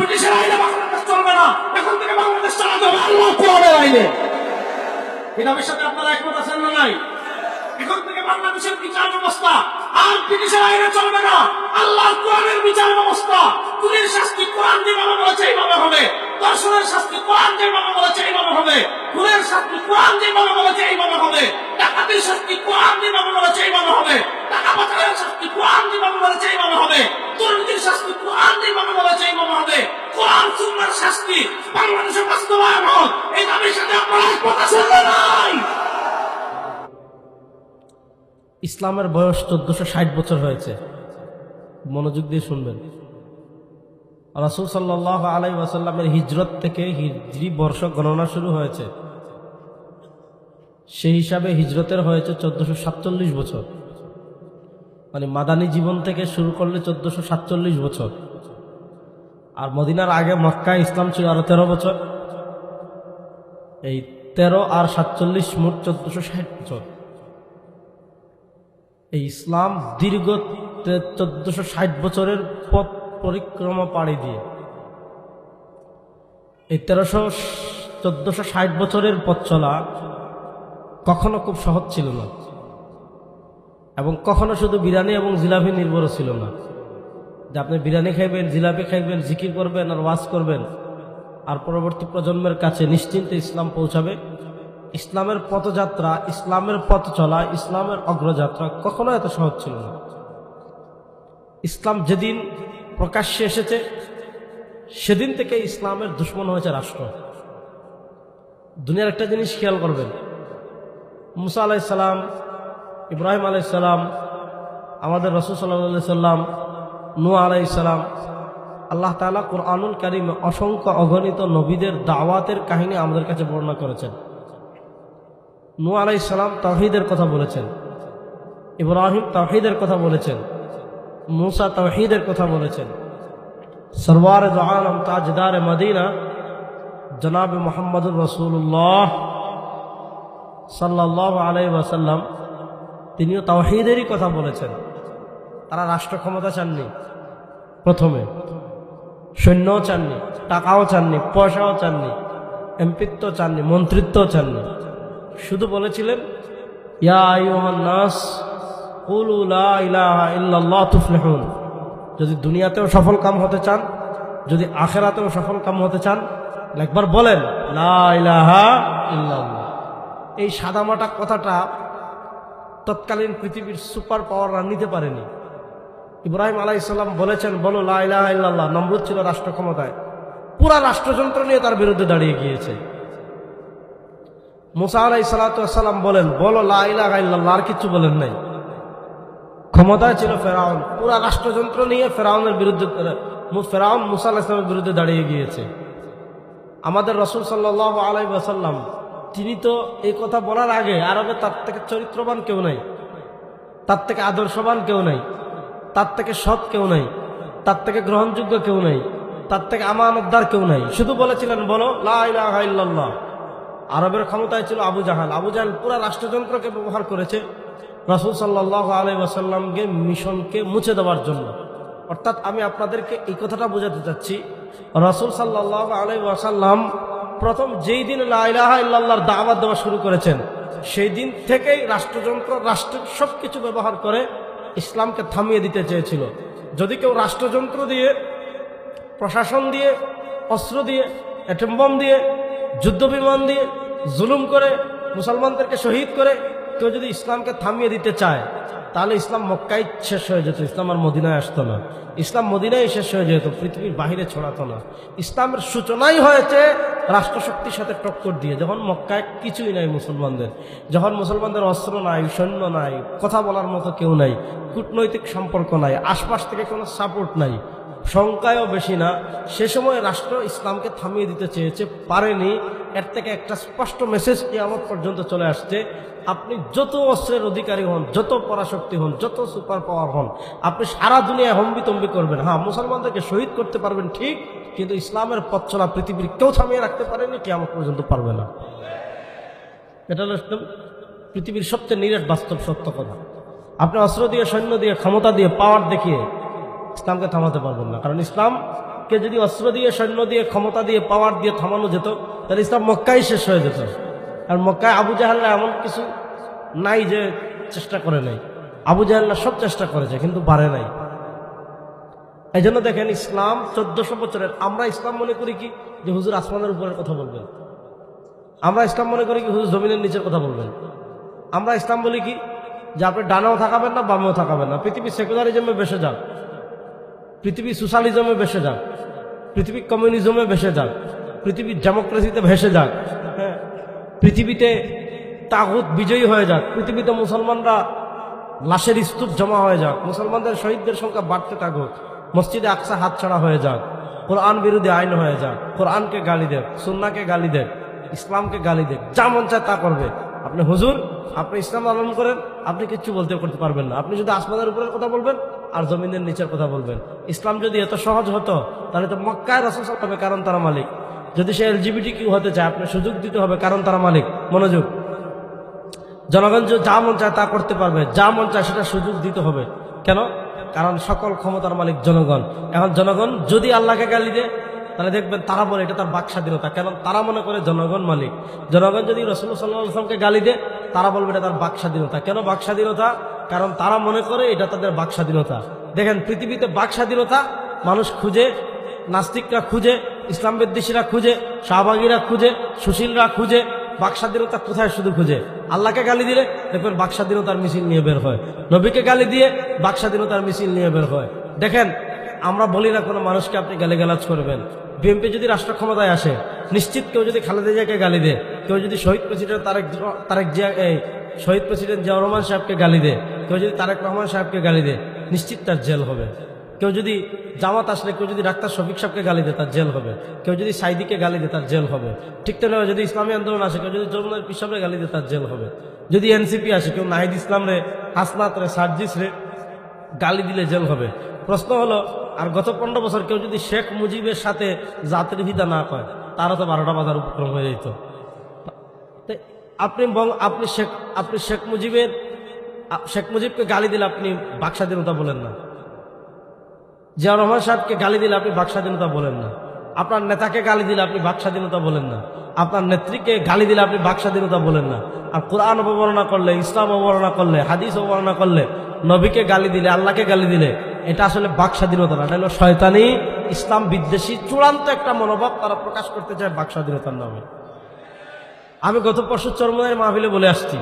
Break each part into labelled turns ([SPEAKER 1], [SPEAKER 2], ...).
[SPEAKER 1] ব্রিটিশের আইনে বাংলাদেশ চলবে না, এখন থেকে বাংলাদেশ চালাতে হবে আল্লাহ কোরআনের আইনে। এই দাবির সাথে আপনারা একমত আছেন না নাই? এখন থেকে বাংলাদেশের বিচার ব্যবস্থা আর ব্রিটিশের আইনে চলবে না, আল্লাহর কোরআনের বিচার ব্যবস্থা। চুরির শাস্তি কোরআন যেভাবে বলেছে এইভাবে হবে, দর্শনের শাস্তি কোরআন যেভাবে বলেছে এইভাবে হবে, খুনের শাস্তি কোরআন যেভাবে বলেছে এইভাবে হবে, ডাকাতির শাস্তি কোরআন যেভাবে বলেছে এইভাবে হবে, টাকা পাচারের শাস্তি কোরআন যেভাবে বলেছে এইভাবে হবে, দুর্নীতির শাস্তি কোরআন যেভাবে বলেছে এইভাবে হবে। কোরআন সুন্নাহর শাস্তি বাংলাদেশে বাস্তবায়ন হোক, এই দাবির সাথে আপনারা একমত আছেন না নাই?
[SPEAKER 2] ইসলামের বয়স 1460 বছর হয়েছে। মনোযোগ দিয়ে শুনবেন। রাসূল সাল্লাল্লাহু আলাইহি ওয়াসাল্লামের হিজরত থেকে হিজরি বর্ষ গণনা শুরু হয়েছে, সেই হিসাবে হিজরতের হয়েছে 1447 বছর। মানে মাদানী জীবন থেকে শুরু করলে 1447 বছর। আর মদিনার আগে মক্কায় ইসলাম ছিল আরো 13 বছর। এই 13 আর 47 মোট 1460 বছর। এই ইসলাম দীর্ঘ 1460 বছরের পথ পরিক্রমা পাড়ি দিয়ে এই 1460 বছরের পথ চলা কখনো খুব সহজ ছিল না, এবং কখনো শুধু বিরিয়ানি এবং জিলাপি নির্ভর ছিল না, যে আপনি বিরিয়ানি খাইবেন, জিলাপি খাইবেন, জিকির করবেন আর ওয়াজ করবেন আর পরবর্তী প্রজন্মের কাছে নিশ্চিন্তে ইসলাম পৌঁছাবে। ইসলামের পথযাত্রা, ইসলামের পথ চলা, ইসলামের অগ্রযাত্রা কখনো এত সহজ ছিল না। ইসলাম যেদিন প্রকাশ্যে এসেছে সেদিন থেকে ইসলামের দুশমন হয়েছে রাষ্ট্র। দুনিয়ার একটা জিনিস খেয়াল করবেন, মুসা আলাইহিস সালাম, ইব্রাহিম আলাইহিস সালাম, আমাদের রাসূল সাল্লাল্লাহু আলাইহি সাল্লাম, নূহ আলাইহিস সালাম, আল্লাহ তাআলা কুরআনুল কারীমে অসংখ্য অগণিত নবীদের দাওয়াতের কাহিনী আমাদের কাছে বর্ণনা করেছেন। নূহ আলাইহিস সালাম তাওহীদের কথা বলেছেন, ইব্রাহিম তাওহীদের কথা বলেছেন, মুসা তাওহীদের কথা বলেছেন। সরওয়ার দু আলম তাজদার মদিনা জনাব মুহাম্মদুর রাসূলুল্লাহ সাল্লাল্লাহু আলাইহি ওয়াসাল্লাম তিনিও তাওহীদেরই কথা বলেছেন। তারা রাষ্ট্র ক্ষমতা চাননি, প্রথমে সৈন্যও চাননি, টাকাও চাননি, পয়সাও চাননি, এমপিত্ব চাননি, মন্ত্রিত্বও চাননি। শুধু বলেছিলেন ইয়া আইয়ুহান নাস কুলু লা ইলাহা ইল্লাল্লাহ তুফলিহুন। যদি দুনিয়াতেও সফল কাম হতে চান, যদি আখিরাতেও সফল কাম হতে চান, একবার বলেন লা ইলাহা ইল্লাল্লাহ। এই সাদামাটা কথাটা তৎকালীন পৃথিবীর সুপার পাওয়াররা নিতে পারেনি। ইব্রাহিম আলাইহিস সালাম বলেছেন বলো লা ইলাহা ইল্লাল্লাহ। নমরুদ ছিল রাষ্ট্র ক্ষমতায়, পুরা রাষ্ট্রযন্ত্র নিয়ে তার বিরুদ্ধে দাঁড়িয়ে গিয়েছে। মুসা আলাইহিস সালাতু ওয়াস সালাম বলেন বলো লা ইলাহা ইল্লাল্লাহ, আর কিছু বলেন নাই। ক্ষমতায় ছিল ফেরাউন, পুরা রাষ্ট্রযন্ত্র নিয়ে ফেরাউনের বিরুদ্ধে, ফেরাউন মুসা আলাইহিস সালামের বিরুদ্ধে দাঁড়িয়ে গিয়েছে। আমাদের রাসূল সাল্লাল্লাহু আলাইহি ওয়াসাল্লাম তিনি তো এই কথা বলার আগে আরবে তার থেকে চরিত্রবান কেউ নাই, তার থেকে আদর্শবান কেউ নাই, তার থেকে সৎ কেউ নাই, তার থেকে গ্রহণযোগ্য কেউ নাই, তার থেকে আমানতদার কেউ নাই। শুধু বলেছিলেন বলো লা ইলাহা ইল্লাল্লাহ। আরবের ক্ষমতায় ছিল আবু জাহাল। আবু জাহাল পুরা রাষ্ট্রযন্ত্রকে ব্যবহার করেছে রাসূল সাল্লাল্লাহু আলাইহি ওয়াসাল্লামকে মিশনকে মুছে দেওয়ার জন্য। অর্থাৎ আমি আপনাদেরকে এই কথাটা বোঝাতে চাচ্ছি, রাসূল সাল্লাল্লাহু আলাইহি ওয়াসাল্লাম প্রথম যেই দিন লা ইলাহা ইল্লাল্লাহর দাওয়াত দেওয়া শুরু করেছেন সেই দিন থেকেই রাষ্ট্রযন্ত্র, রাষ্ট্রের সবকিছু ব্যবহার করে ইসলামকে থামিয়ে দিতে চেয়েছিল। যদি কেউ রাষ্ট্রযন্ত্র দিয়ে, প্রশাসন দিয়ে, অস্ত্র দিয়ে, অ্যাটম বোম দিয়ে, যুদ্ধ বিমান দিয়ে জুলুম করে মুসলমানদেরকে শহীদ করে কেউ যদি ইসলামকে থামিয়ে দিতে চায়, তাহলে ইসলাম মক্কায় শেষ হয়ে যেত, ইসলাম আর মদিনায় আসতো না। ইসলাম মদিনায় শেষ হয়ে যেত, পৃথিবীর বাহিরে ছড়াতো না। ইসলামের সূচনাই হয়েছে রাষ্ট্রশক্তির সাথে টক্কর দিয়ে, যখন মক্কায় কিছুই নাই মুসলমানদের, যখন মুসলমানদের অস্ত্র নাই, সৈন্য নাই, কথা বলার মতো কেউ নাই, কূটনৈতিক সম্পর্ক নাই, আশপাশ থেকে কোনো সাপোর্ট নাই, সংখ্যায়ও বেশি না, সে সময় রাষ্ট্র ইসলামকে থামিয়ে দিতে চেয়েছে, পারেনি। এর থেকে একটা স্পষ্ট মেসেজ কিয়ামত পর্যন্ত চলে আসছে, আপনি যত অস্ত্রের অধিকারী হন, যত পরাশক্তি হন, যত সুপার পাওয়ার হন, আপনি সারা দুনিয়ায় হম্বিতম্বি করবেন, হ্যাঁ মুসলমানদেরকে শহীদ করতে পারবেন ঠিক, কিন্তু ইসলামের পথ চলা পৃথিবীর কেউ থামিয়ে রাখতে পারেনি, কিয়ামত পর্যন্ত পারবে না। এটা হলো পৃথিবীর সবচেয়ে নিরেট বাস্তব সত্য কথা। আপনি অস্ত্র দিয়ে, সৈন্য দিয়ে, ক্ষমতা দিয়ে, পাওয়ার দেখিয়ে ইসলামকে থামাতে পারবেন না, কারণ ইসলাম কে যদি অস্ত্র দিয়ে, সৈন্য দিয়ে, ক্ষমতা দিয়ে, পাওয়ার দিয়ে থামানো যেত, তাহলে ইসলাম মক্কায় শেষ হয়ে যেত। আর মক্কায় আবু জাহেলরা এমন কিছু নাই যে চেষ্টা করে নাই। আবু জাহেলরা সব চেষ্টা করেছে, কিন্তু পারে নাই। এই জন্য দেখেন, ইসলাম 1400 বছরের। আমরা ইসলাম মনে করি কি যে হুজুর আসমানের উপরের কথা বলবেন, আমরা ইসলাম মনে করি কি হুজুর জমিনের নিচের কথা বলবেন। আমরা ইসলাম বলি কি যে আপনি ডানেও থাকাবেন না, বামেও থাকাবেন না। পৃথিবী সেকুলারিজমে বেসে যাক, পৃথিবী সোশ্যালিজমে বেসে যাক, পৃথিবী কমিউনিজমে ভেসে যাক, পৃথিবী ডেমোক্রেসিতে ভেসে যাক, হ্যাঁ, পৃথিবীতে তাগুত বিজয়ী হয়ে যাক, পৃথিবীতে মুসলমানরা লাশের স্তূপ জমা হয়ে যাক, মুসলমানদের শহীদদের সংখ্যা বাড়তে থাকুক, মসজিদে আকসা হাতছাড়া হয়ে যাক, কোরআন বিরোধী আইন হয়ে যাক, কোরআনকে গালি দেখ, সুন্নাহকে গালি দেখ, ইসলামকে গালি দেখ, যা মন চায় তা করবে। আপনি হুজুর, আপনি ইসলাম পালন করেন, আপনি কিচ্ছু করতে পারবেন না। আপনি যদি আসমানের উপরের কথা বলবেন আর জমিনের নিচের কথা বলবেন। ইসলাম যদি এত সহজ হতো তাহলে তো মক্কায় রাসূল সাল্লাল্লাহু আলাইহি ওয়াসাল্লাম হবে, কারণ তারা মালিক। যদি সে এলজিবিটি কিউ হতে চায়, আপনি সুযোগ দিতে হবে, কারণ তারা মালিক। মনোযোগ, জনগণ যা মন চায় তা করতে পারবে, যা মন চায় সেটা সুযোগ দিতে হবে। কেন? কারণ সকল ক্ষমতার মালিক জনগণ। এখন জনগণ যদি আল্লাহকে গালি দেয়, তাহলে দেখবেন তারা বলে এটা তার বাক স্বাধীনতা, কারণ তারা মনে করে জনগণ মালিক। জনগণ যদি রাসূলুল্লাহ সাল্লাল্লাহু আলাইহি ওয়াসাল্লামকে গালি দেয়, তারা বলবে এটা তার বাক স্বাধীনতা। কেন বাক স্বাধীনতা? কারণ তারা মনে করে এটা তাদের বাক স্বাধীনতা। দেখেন, পৃথিবীতে বাক স্বাধীনতা মানুষ খুঁজে, নাস্তিকরা খুঁজে, ইসলাম বিদ্বেষীরা খুঁজে, শাহবাগীরা খুঁজে, সুশীলরা খুঁজে। বাক স্বাধীনতা কোথায় শুধু খুঁজে? আল্লাহকে গালি দিলে দেখবেন বাক স্বাধীনতার মিছিল নিয়ে বের হয়, নবীকে গালি দিয়ে বাক স্বাধীনতার মিছিল নিয়ে বের হয়। দেখেন, আমরা বলি না কোনো মানুষকে আপনি গালিগালাজ করবেন। বিএনপি যদি রাষ্ট্র ক্ষমতায় আসে, নিশ্চিত কেউ যদি খালেদা জিয়াকে গালি দেয়, কেউ যদি শহীদ প্রেসিডেন্ট শহীদ প্রেসিডেন্ট জিয়াউর রহমান সাহেবকে গালি দেয়, কেউ যদি তারেক রহমান সাহেবকে গালি দেয়, নিশ্চিত তার জেল হবে। কেউ যদি জামাত আসলে, কেউ যদি ডাক্তার শফিক সাহেবকে গালি দেয়, তার জেল হবে। কেউ যদি সাইদিকে গালি দেয়, তার জেল হবে। ঠিক তেমনি যদি ইসলামী আন্দোলন আসে, কেউ যদি যমুনার পিসাবরে গালি দেয়, তার জেল হবে। যদি এনসিপি আসে, কেউ নাহিদ ইসলাম রে, হাসনাত রে, সার্জিস রে গালি দিলে জেল হবে। প্রশ্ন হলো, আর গত 15 বছর কেউ যদি শেখ মুজিবের সাথে জাতির হিতা না কয়, তারা তো 12টা বাজার উপক্রম হয়ে যেত। আপনি শেখ মুজিবকে গালি দিলে আপনি বাক স্বাধীনতা বলেন না। জিয়াউর রহমান সাহেবকে গালি দিলে আপনি বাক স্বাধীনতা বলেন না। আপনার নেতাকে গালি দিলে আপনি বাক স্বাধীনতা বলেন না। আপনার নেত্রীকে গালি দিলে আপনি বাক স্বাধীনতা বলেন না। আর কোরআন অবমাননা করলে, ইসলাম অবমাননা করলে, হাদিস অবমাননা করলে, নবীকে গালি দিলে, আল্লাহকে গালি দিলে, এটা আসলে বাক স্বাধীনতা না, এটা হলো শয়তানি, ইসলাম বিদ্বেষী চূড়ান্ত একটা মনোভাব তারা প্রকাশ করতে চায় বাক স্বাধীনতার নামে। আমি গত পরশু চরমনাইয়ের মাহফিলে বলে আসছি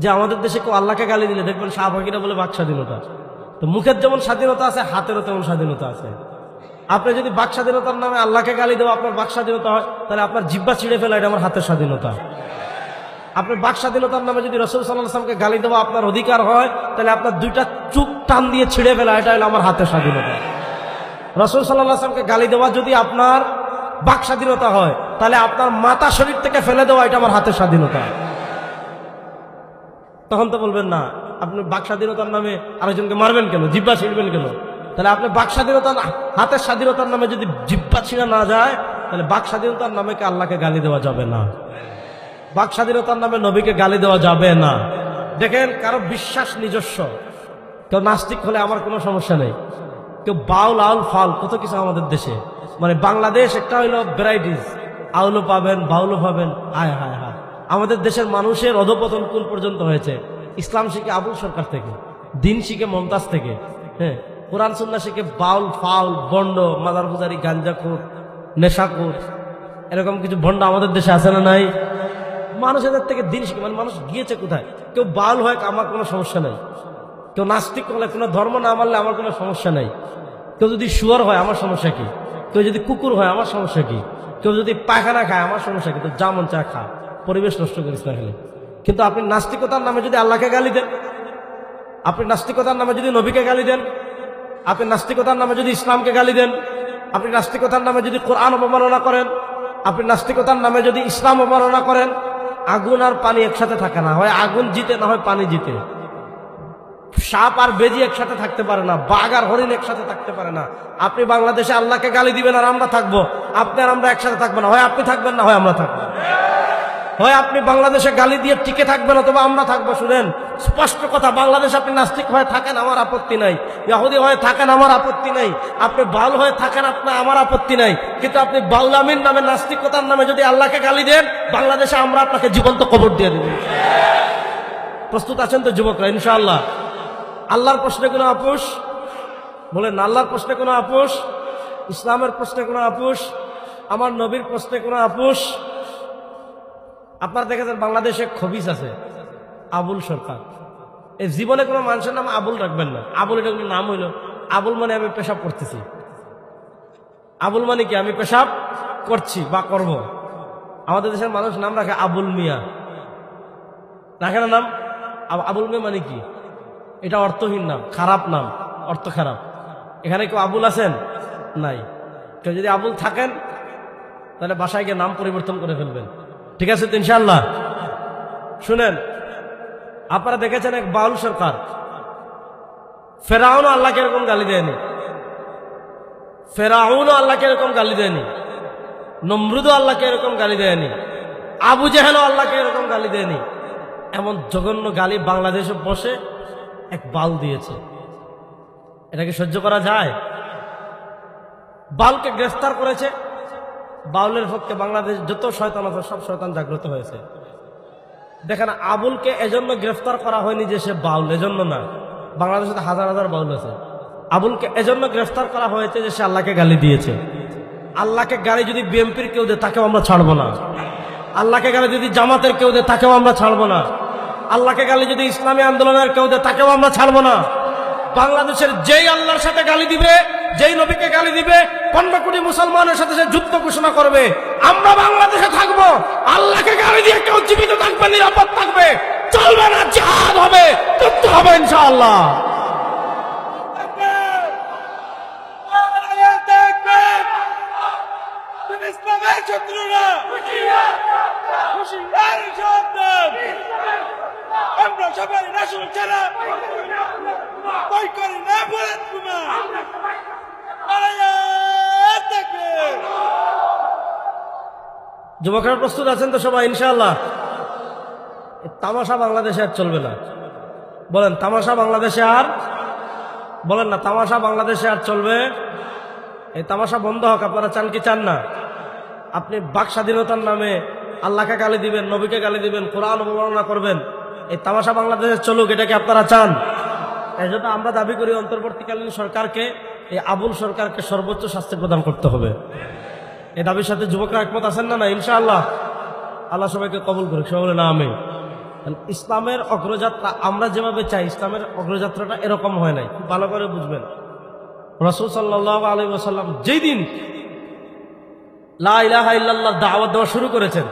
[SPEAKER 2] যে আমাদের দেশে কেউ আল্লাহকে গালি দিলে দেখবেন শাহবাগীরা বলে বাক স্বাধীনতা। তো মুখের যেমন স্বাধীনতা আছে, হাতেরও তেমন স্বাধীনতা আছে। আপনি যদি বাক স্বাধীনতার নামে আল্লাহকে গালি দেওয়া আপনার বাক স্বাধীনতা হয়, তাহলে আপনার জিহ্বা ছিঁড়ে ফেলা এটা আমার হাতের স্বাধীনতা। আপনার বাক স্বাধীনতার নামে যদি রাসূল সাল্লাল্লাহু আলাইহি ওয়াসাল্লামকে গালি দেওয়া আপনার অধিকার হয়, তাহলে আপনার দুইটা চুপ টান দিয়ে ছিঁড়ে ফেলা এটা হলো আমার হাতের স্বাধীনতা। রাসূল সাল্লাল্লাহু আলাইহি ওয়াসাল্লামকে গালি দেওয়া যদি আপনার বাক স্বাধীনতা হয়, তাহলে আপনার মাথা শরীর থেকে ফেলে দেওয়া এটা আমার হাতের স্বাধীনতা। তখন তো বলবেন না, আপনি বাক স্বাধীনতার নামে আরেকজনকে মারবেন কেন, জিহ্বা ছিঁড়বেন কেন? তাহলে আপনি বাক স্বাধীনতার, হাতের স্বাধীনতার নামে যদি জিহ্বা ছিঁড়া না যায়, তাহলে বাক স্বাধীনতার নামে কি আল্লাহকে গালি দেওয়া যাবে না? বাক স্বাধীনতার নামে নবীকে গালি দেওয়া যাবে না। দেখেন, কারো বিশ্বাস নিজস্ব। কেউ নাস্তিক হলে আমার কোনো সমস্যা নেই, কেউ বাউল আউল ফাল কত কিছু আমাদের দেশে। মানে বাংলাদেশ একটা হইল ভ্যারাইটিস, আউলও পাবেন, বাউলও পাবেন। হায় হায় হায়, আমাদের দেশের মানুষের অধপতন কোন পর্যন্ত হয়েছে? ইসলাম শিখে আবুল সরকার থেকে, দিন শিখে মমতাজ থেকে, হ্যাঁ, কোরআন সুন্নাহ শিখে বাউল ফাউল বন্ড, মাদার পূজারি, গাঞ্জাখোর, নেশাখোর, এরকম কিছু ভণ্ড আমাদের দেশে আছে না নাই? মানুষ এদের থেকে দিন শিখে, মানে মানুষ গিয়েছে কোথায়? কেউ বাউল হয়, আমার কোনো সমস্যা নাই। কেউ নাস্তিক হলে, কোনো ধর্ম না মানলে আমার কোনো সমস্যা নাই। কেউ যদি শুয়ার হয়, আমার সমস্যা কি? কেউ যদি কুকুর হয়, আমার সমস্যা কি? কেউ যদি পায়খানা খায়, আমার সমস্যা কি? তো যা মন চা খা, পরিবেশ নষ্ট করিস না খেলে। কিন্তু আপনি নাস্তিকতার নামে যদি আল্লাহকে গালি দেন, আপনি নাস্তিকতার নামে যদি নবীকে গালি দেন, আপনি নাস্তিকতার নামে যদি ইসলামকে গালি দেন, আপনি নাস্তিকতার নামে যদি কোরআন অবমাননা করেন, আপনি নাস্তিকতার নামে যদি ইসলাম অবমাননা করেন, আগুন আর পানি একসাথে থাকে না, হয় আগুন জিতে না হয় পানি জিতে। সাপ আর বেজি একসাথে থাকতে পারে না, বাঘ আর হরিণ একসাথে থাকতে পারে না। আপনি বাংলাদেশে আল্লাহকে গালি দিবেন আর আমরা থাকবো, আপনি আর আমরা একসাথে থাকবো না, হয় আপনি থাকবেন না হয় আমরা থাকবো। হয় আপনি বাংলাদেশে গালি দিয়ে টিকে থাকবেন অথবা আমরা থাকবো। শুনেন, স্পষ্ট কথা, বাংলাদেশে আপনি নাস্তিক হয়ে থাকেন, আমার আপত্তি নাই। ইহুদি হয়ে থাকেন, আমার আপত্তি নাই। আপনি বাউল হয়ে থাকেন, আপনার আমার আপত্তি নাই। কিন্তু আপনি বাউলামিন নামে, নাস্তিকতার নামে যদি আল্লাহকে গালি দেন, বাংলাদেশে আমরা আপনাকে জীবন্ত কবর দিয়ে দেব। প্রস্তুত আছেন তো যুবকরা? ইনশাআল্লাহ। আল্লাহর প্রশ্নে কোনো আপোষ? বলেন, আল্লাহর প্রশ্নে কোনো আপোষ? ইসলামের প্রশ্নে কোনো আপোষ? আমার নবীর প্রশ্নে কোনো আপোষ? আপনারা দেখেছেন বাংলাদেশে খবিস আছে আবুল সরকার। এই জীবনে কোনো মানুষের নাম আবুল রাখবেন না। আবুল এটা কোনো নাম হইল? আবুল মানে আমি পেশাব করতেছি। আবুল মানে কি? আমি পেশাব করছি বা করব। আমাদের দেশের মানুষ নাম রাখে আবুল মিয়া, রাখে না নাম? আবুল মিয়া মানে কি? এটা অর্থহীন নাম, খারাপ নাম, অর্থ খারাপ। এখানে কেউ আবুল আছেন? নাই। কেউ যদি আবুল থাকেন তাহলে বাসায় গিয়ে নাম পরিবর্তন করে ফেলবেন। ঠিক আছে তো ইনশাআল্লাহ? শুনেন, আপনারা দেখেছেন এক বাউল সরকার, ফেরাউনও আল্লাহকে এরকম গালি দেয়নি। ফেরাউনও আল্লাহকে এরকম গালি দেয়নি। নমরুদও আল্লাহকে এরকম গালি দেয়নি। আবু জেহেলও আল্লাহকে এরকম গালি দেয়নি। এমন জঘন্য গালি বাংলাদেশে বসে এক বাউল দিয়েছে। এটাকে সহ্য করা যায়? বাউলকে গ্রেফতার করেছে। বাউলের পক্ষে বাংলাদেশ যত শয়তান আছে সব শয়তান জাগ্রত হয়েছে। দেখেন, আবুলকে এজন্য গ্রেফতার করা হয়নি যে সে বাউল, এজন্য না। বাংলাদেশে হাজার হাজার বাউল আছে। আবুলকে এজন্য গ্রেফতার করা হয়েছে যে সে আল্লাহকে গালি দিয়েছে। আল্লাহকে গালি যদি বিএনপির কেউ দেয় তাকেও আমরা ছাড়বো না। আল্লাহকে গালি যদি জামাতের কেউ দেয় তাকেও আমরা ছাড়বো না। আল্লাহকে গালি যদি ইসলামী আন্দোলনের কেউ দেয় তাকেও আমরা ছাড়বো না। বাংলাদেশের যেই আল্লাহর সাথে গালি দিবে, যেই নবীকে গালি দিবে, 15 কোটি মুসলমানের সাথে সে যুদ্ধ ঘোষণা করবে। আমরা বাংলাদেশে থাকবো, আল্লাহকে গালি দিয়ে কেউ জীবিত থাকবে, নিরাপদ থাকবে, চলবে না। জিহাদ হবে, যুদ্ধ হবে ইনশাআল্লাহ।
[SPEAKER 3] ইসলামের শত্রুরা হুঁশিয়ার সাবধান। আমরা সবাই রাসূল ছাড়া ভয় করি না। বলেন কুমার আয়াত তাকবীর।
[SPEAKER 2] যুবকরা প্রস্তুত আছেন তো সবাই ইনশাআল্লাহ? তামাশা বাংলাদেশে আর চলবে না। বলেন, তামাশা বাংলাদেশে আর, বলেন না, তামাশা বাংলাদেশে আর চলবে? এই তামাশা বন্ধ হোক। আপনারা চান কি চান না? আপনি বাক স্বাধীনতার নামে আল্লাহকে গালি দিবেন, নবীকে গালি দিবেন, কোরআন অবমাননা করবেন, এই তামাশা বাংলাদেশে চলুক, এটা কি আপনারা চান? এই জন্য আমরা দাবি করি অন্তর্বর্তীকালীন সরকারকে, এই আবুল সরকারকে সর্বোচ্চ শাস্তি প্রদান করতে হবে। এই দাবির সাথে যুবকরা একমত আছেন না? না ইনশাআল্লাহ? আল্লাহ সবাইকে কবুল করুক। সবাই বলে না আমিন। ইসলামের অগ্রযাত্রা আমরা যেভাবে চাই, ইসলামের অগ্রযাত্রাটা এরকম হয় নাই। খুব ভালো করে বুঝবেন। রাসূল সাল্লাল্লাহু আলাইহি ওয়াসাল্লাম যেই দিন লা ইলাহা ইল্লাল্লাহ দাওয়াত দেওয়া শুরু করেছেন,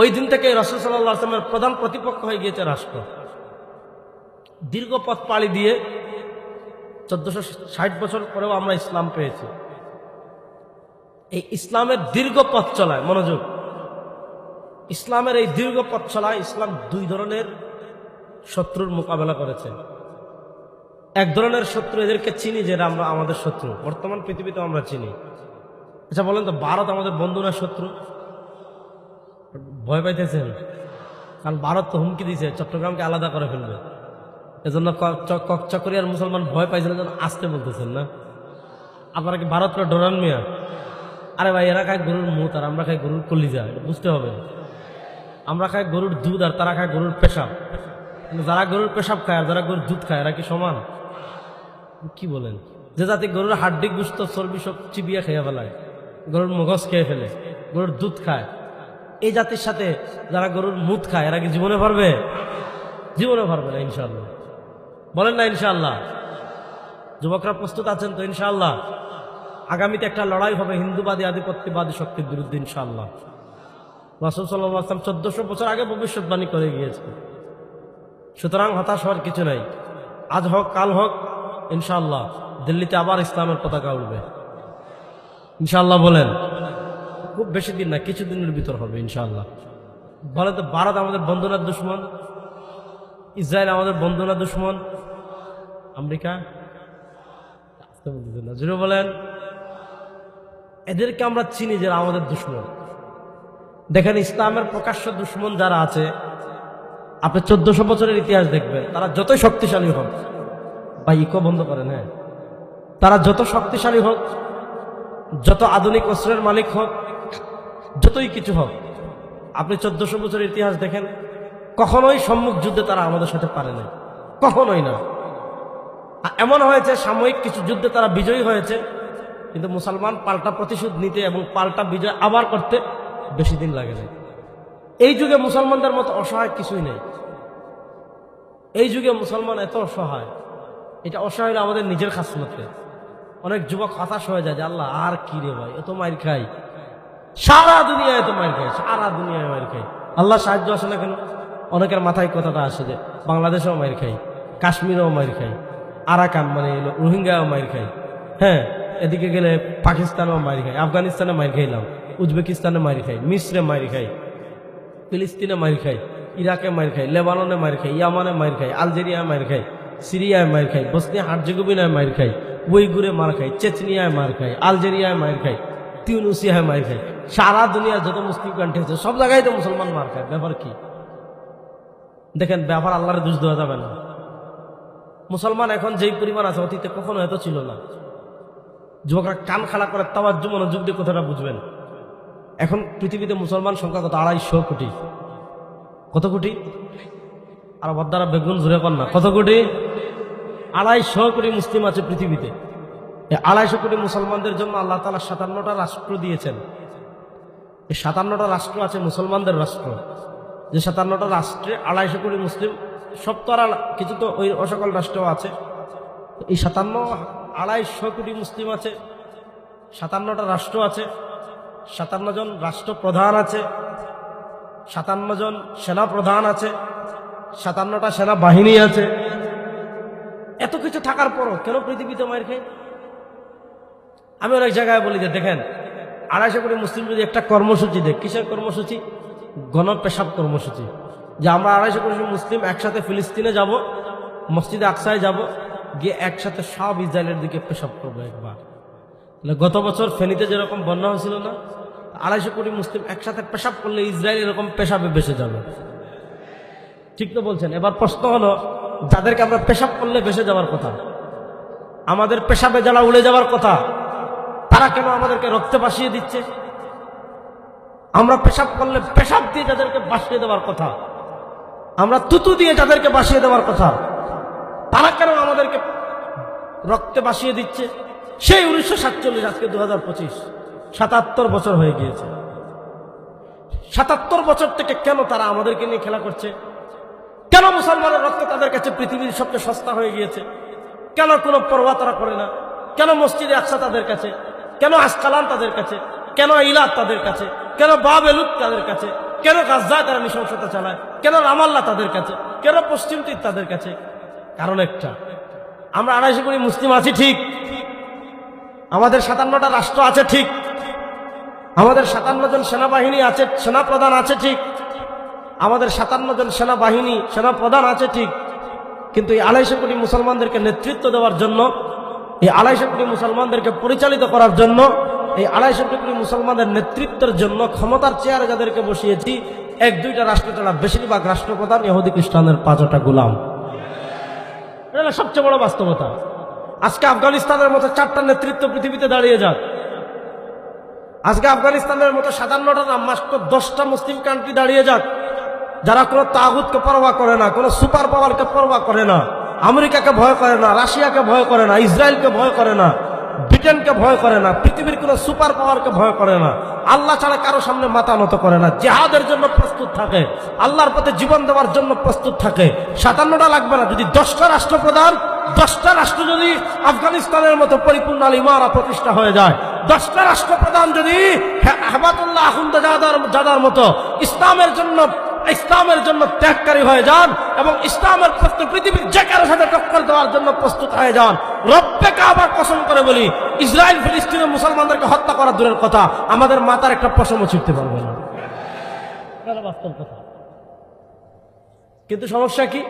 [SPEAKER 2] ওই দিন থেকে রাসূল সাল্লাল্লাহু আলাইহি ওয়াসাল্লামের প্রধান প্রতিপক্ষ হয়ে গিয়েছে রাষ্ট্র। দীর্ঘ পথ পাড়ি দিয়ে 1460 বছর পরেও আমরা ইসলাম পেয়েছি। এই ইসলামের দীর্ঘ পথ চলায়, মনোযোগ, ইসলামের এই দীর্ঘ পথ চলায় ইসলাম দুই ধরনের শত্রুর মোকাবেলা করেছে। এক ধরনের শত্রু, এদেরকে চিনি, যেটা আমরা আমাদের শত্রু বর্তমান পৃথিবীতে আমরা চিনি। আচ্ছা বলেন তো, ভারত আমাদের বন্ধু না শত্রু? ভয় পাইতেছেন? কারণ ভারত তো হুমকি দিয়েছে চট্টগ্রামকে আলাদা করে ফেলবে। এজন্য চকরিয়ার মুসলমান ভয় পাইছেন, এজন্য আসতে বলতেছেন না? আপনারা কি ভারতকে ডরান মিয়া? আরে ভাই, এরা খায় গরুর মুত আর আমরা খাই গরুর কলিজা, এটা বুঝতে হবে। আমরা খাই গরুর দুধ আর তারা খায় গরুর পেশাব। কিন্তু যারা গরুর পেশাব খায় আর যারা গরুর দুধ খায়, এরা কি সমান? কি বলেন? যে জাতি গরুর হাড্ডি, গুস্ত, চর্বি সব চিবিয়ে খেয়ে ফেলায়, গরুর মগজ খেয়ে ফেলে, গরুর দুধ খায়, এই জাতির সাথে যারা গরুর মুত খায়, এরা কি জীবনে পারবে? জীবনে পারবে না ইনশাআল্লাহ। বলেন না ইনশাআল্লাহ? যুবকরা প্রস্তুত আছেন তো ইনশাআল্লাহ? আগামীতে একটা লড়াই হবে হিন্দুবাদী আধিপত্যবাদী শক্তির বিরুদ্ধে ইনশাআল্লাহ। রাসূল সাল্লাল্লাহু আলাইহি ওয়াসাল্লাম 1400 বছর আগে ভবিষ্যৎবাণী করে গিয়েছে। সুতরাং হতাশ হওয়ার কিছু নাই। আজ হোক কাল হোক ইনশাআল্লাহ দিল্লিতে আবার ইসলামের পতাকা উঠবে ইনশাআল্লাহ। বলেন, খুব বেশি দিন না, কিছুদিনের ভিতর হবে ইনশাআল্লাহ। বলে তো, ভারত আমাদের বন্ধু না দুশ্মন? ইসরায়েল আমাদের বন্ধু না দুশ্মন? আমেরিকা? বলেন, এদেরকে আমরা চিনি যারা আমাদের দুশ্মন। দেখেন ইসলামের প্রকাশ্য দুশ্মন যারা আছে, আপনি 1400 বছরের ইতিহাস দেখবেন, তারা যতই শক্তিশালী হোক, বা ইকো বন্ধ করেন, হ্যাঁ, তারা যত শক্তিশালী হোক, যত আধুনিক অস্ত্রের মালিক হোক, যতই কিছু হোক, আপনি 1400 বছরের ইতিহাস দেখেন, কখনোই সম্মুখ যুদ্ধে তারা আমাদের সাথে পারে না, কখনোই না। এমন হয়েছে সাময়িক কিছু যুদ্ধে তারা বিজয়ী হয়েছে, কিন্তু মুসলমান পাল্টা প্রতিশোধ নিতে এবং পাল্টা বিজয় আবার করতে বেশি দিন লাগে না। এই যুগে মুসলমানদের মতো অসহায় কিছুই নেই। এই যুগে মুসলমান এত অসহায়, এটা অসহায় হলো আমাদের নিজের খাসলতে। অনেক যুবক হতাশ হয়ে যায় যে আল্লাহ আর কি রে ভাই, এত মাইর খাই, সারা দুনিয়ায় এত মাইর খাই, সারা দুনিয়ায় মাইর খাই, আল্লাহ সাহায্য আসে না কেন? অনেকের মাথায় কথাটা আসে যে বাংলাদেশেও মাইর খাই, কাশ্মীরেও মাইর খাই, আরাকান মানে রোহিঙ্গাও মাইর খাই, হ্যাঁ, এদিকে গেলে পাকিস্তানেও মাইর খাই, আফগানিস্তানে মাইর খাইলাম, উজবেকিস্তানে মাইর খাই, মিশ্রে মাইর খাই, ফিলিস্তিনে মাইর খাই, ইরাকে মাইর খাই, লেবাননে মাইর খাই, ইয়ামানে মাইর খাই, আলজেরিয়ায় মাইর খাই, সিরিয়ায় মাইর খাই, বসনিয়া হার্জেগোভিনায় মাইর খাই, উইগুরে মার খাই, চেচনিয়ায় মার খাই, আলজেরিয়ায় মাইর খাই, তিউনিসিয়ায় মাইর খাই। সারা দুনিয়ার যত মুসলিম কান্ট্রি আছে সব জায়গায় তো মুসলমান মার খায়। ব্যাপার কি? দেখেন, ব্যাপার আল্লাহর দোষ দেওয়া যাবে না। মুসলমান এখন যেই পরিমাণ আছে, অতীতে কখনো এত ছিল না। যুবকরা কান খাড়া করে তাওয়াজ্জু মনোযোগ দিয়ে কথাটা বুঝবেন। এখন পৃথিবীতে মুসলমান সংখ্যা কত? 250 কোটি। কত কোটি? আর বদ্দারা বেগুন জুড়ে পান না, কত কোটি? 250 কোটি মুসলিম আছে পৃথিবীতে। এই 250 কোটি মুসলমানদের জন্য আল্লাহ তাআলা 57টা রাষ্ট্র দিয়েছেন। এই 57টা রাষ্ট্র আছে মুসলমানদের রাষ্ট্র। যে 57টা রাষ্ট্রে 250 কোটি মুসলিম, সব তো আর কিছু তো ওই অসকল রাষ্ট্রও আছে। এই 250 কোটি মুসলিম আছে, 57টা রাষ্ট্র আছে, 57 জন রাষ্ট্রপ্রধান আছে, 57 জন সেনা প্রধান আছে, 57টা সেনা বাহিনী আছে। এত কিছু থাকার পরও কেন পৃথিবীতে মার খায়? আমি অনেক জায়গায় বলি যে দেখেন, 250 কোটি মুসলিম যদি একটা কর্মসূচি দেয়, কিসের কর্মসূচি? গণপেশাব কর্মসূচি। যে আমরা 250 কোটি মুসলিম একসাথে ফিলিস্তিনে যাব, মসজিদে আকসায় যাব, গিয়ে একসাথে সব ইসরায়েলের দিকে পেশাব করবো একবার। গত বছর ফেনীতে যেরকম বন্যা হয়েছিল না, 250 কোটি মুসলিম একসাথে পেশাব করলে ইসরায়েল এরকম পেশাবে বেসে যাবে। ঠিক তো বলছেন? এবার প্রশ্ন হলো, যাদেরকে আমরা পেশাব করলে বেসে যাওয়ার কথা, আমাদের পেশাবে যারা উড়ে যাওয়ার কথা, তারা কেন আমাদেরকে রক্তে ভাসিয়ে দিচ্ছে? আমরা পেশাব করলে পেশাব দিয়ে যাদেরকে ভাসিয়ে দেওয়ার কথা, আমরা তুতু দিয়ে যাদেরকে ভাসিয়ে দেওয়ার কথা, তারা কেন আমাদেরকে রক্তে ভাসিয়ে দিচ্ছে? সেই 1947, আজকে 2025, 77 বছর হয়ে গিয়েছে। 77 বছর থেকে কেন তারা আমাদেরকে নিয়ে খেলা করছে? কেন মুসলমানের রক্ত তাদের কাছে পৃথিবীর সবচেয়ে সস্তা হয়ে গিয়েছে? কেন কোনো পরোয়া তারা করে না? কেন মসজিদে আকসা তাদের কাছে? কেন আসকালান তাদের কাছে? কেন ইলাদ তাদের কাছে? কেন বাবেলুত তাদের কাছে? কেন গাজ্জায় তারা নৃশংসতা চালায়? কেন রামাল্লাহ তাদের কাছে? কেন পশ্চিম তীর তাদের কাছে? কারণ একটা, আমরা 250 কোটি মুসলিম আছি ঠিক, আমাদের 57টা রাষ্ট্র আছে ঠিক, আমাদের 57 জন সেনাবাহিনী আছে, সেনাপ্রধান আছে ঠিক, আমাদের 57 জন সেনাবাহিনী সেনাপ্রধান আছে ঠিক, কিন্তু এই 250 কোটি মুসলমানদেরকে নেতৃত্ব দেওয়ার জন্য, এই 250 কোটি মুসলমানদেরকে পরিচালিত করার জন্য, এই 250 কোটি মুসলমানদের নেতৃত্বের জন্য ক্ষমতার চেয়ারে যাদেরকে বসিয়েছি, 1-2টা রাষ্ট্র ছাড়া বেশিরভাগ রাষ্ট্রপ্রধান ইহুদি খ্রিস্টানের 5টা গোলাম। এটা সবচেয়ে বড় বাস্তবতা। আজকে আফগানিস্তানের মতো 4টা নেতৃত্ব পৃথিবীতে দাঁড়িয়ে যাক, আজকে আফগানিস্তানের মতো 57টা না, মাত্র 10টা মুসলিম কান্ট্রি দাঁড়িয়ে যাক, যারা কোনো তাগুতকে পরোয়া করে না, কোনো সুপার পাওয়ারকে পরোয়া করে না, আমেরিকাকে ভয় করে না, রাশিয়াকে ভয় করে না, ইসরায়েলকে ভয় করে না, ব্রিটেনকে ভয় করে না, পৃথিবীর কোনো সুপার পাওয়ারকে ভয় করে না, আল্লাহ ছাড়া কারো সামনে মাথা নত করে না, জিহাদের জন্য প্রস্তুত থাকে, আল্লাহর পথে জীবন দেওয়ার জন্য প্রস্তুত থাকে। 57টা লাগবে না, যদি 10টা রাষ্ট্রপ্রধান, 10টা রাষ্ট্র যদি আফগানিস্তানের মতো পরিপূর্ণ ইমারা প্রতিষ্ঠা হয়ে যায়, 10টা রাষ্ট্রপ্রধান যদি হেবাতুল্লাহ আখুন্দাজাদার মতো ইসলামের জন্য ত্যাগকারী হয়ে যান এবং ইসলামের প্রশ্নে পৃথিবীর যে কারো সাথে টক্কর দেওয়ার জন্য প্রস্তুত হয়ে যান, রব্বে কাবার কসম করে বলি, ইসরায়েল ফিলিস্তিনের মুসলমানদেরকে হত্যা করা দূরের কথা, আমাদের মাথার একটা পশমও ছিঁড়তে পারবে না। এটা বাস্তব কথা। কিন্তু সমস্যা কি?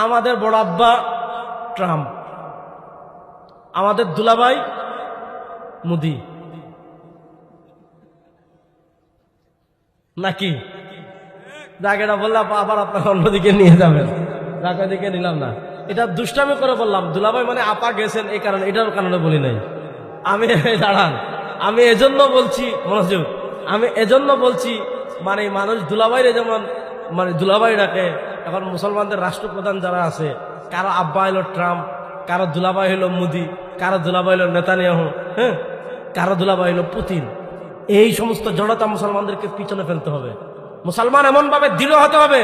[SPEAKER 2] আমাদের বড় আব্বা ট্রাম্প, আমাদের দুলাভাই মোদি, নাকি জায়গাটা বললাম আবার আপনারা অন্যদিকে নিয়ে যাবেন, জায়গা দিকে নিলাম না। এটা দুষ্টামি করে বললাম, দুলাভাই মানে আপা গেছেন এই কারণে, এটার কারণে বলি নাই। আমি দাঁড়ান, আমি এজন্য বলছি, মনোযোগ, আমি এজন্য বলছি মানে মানুষ দুলাভাইরে যেমন মানে দুলাভাই ডাকে, এখন মুসলমানদের রাষ্ট্রপ্রধান যারা আছে, কারো আব্বা হইল ট্রাম্প, কারো দুলাভাই হইল মোদি, কারো দুলাভাই হইল নেতানিয়াহু, হ্যাঁ, কারো দুলাভাই হইল পুতিন। এই সমস্ত জড়তা মুসলমানদেরকে পিছনে ফেলতে হবে। মুসলমান এমন ভাবে দৃঢ় হতে হবে,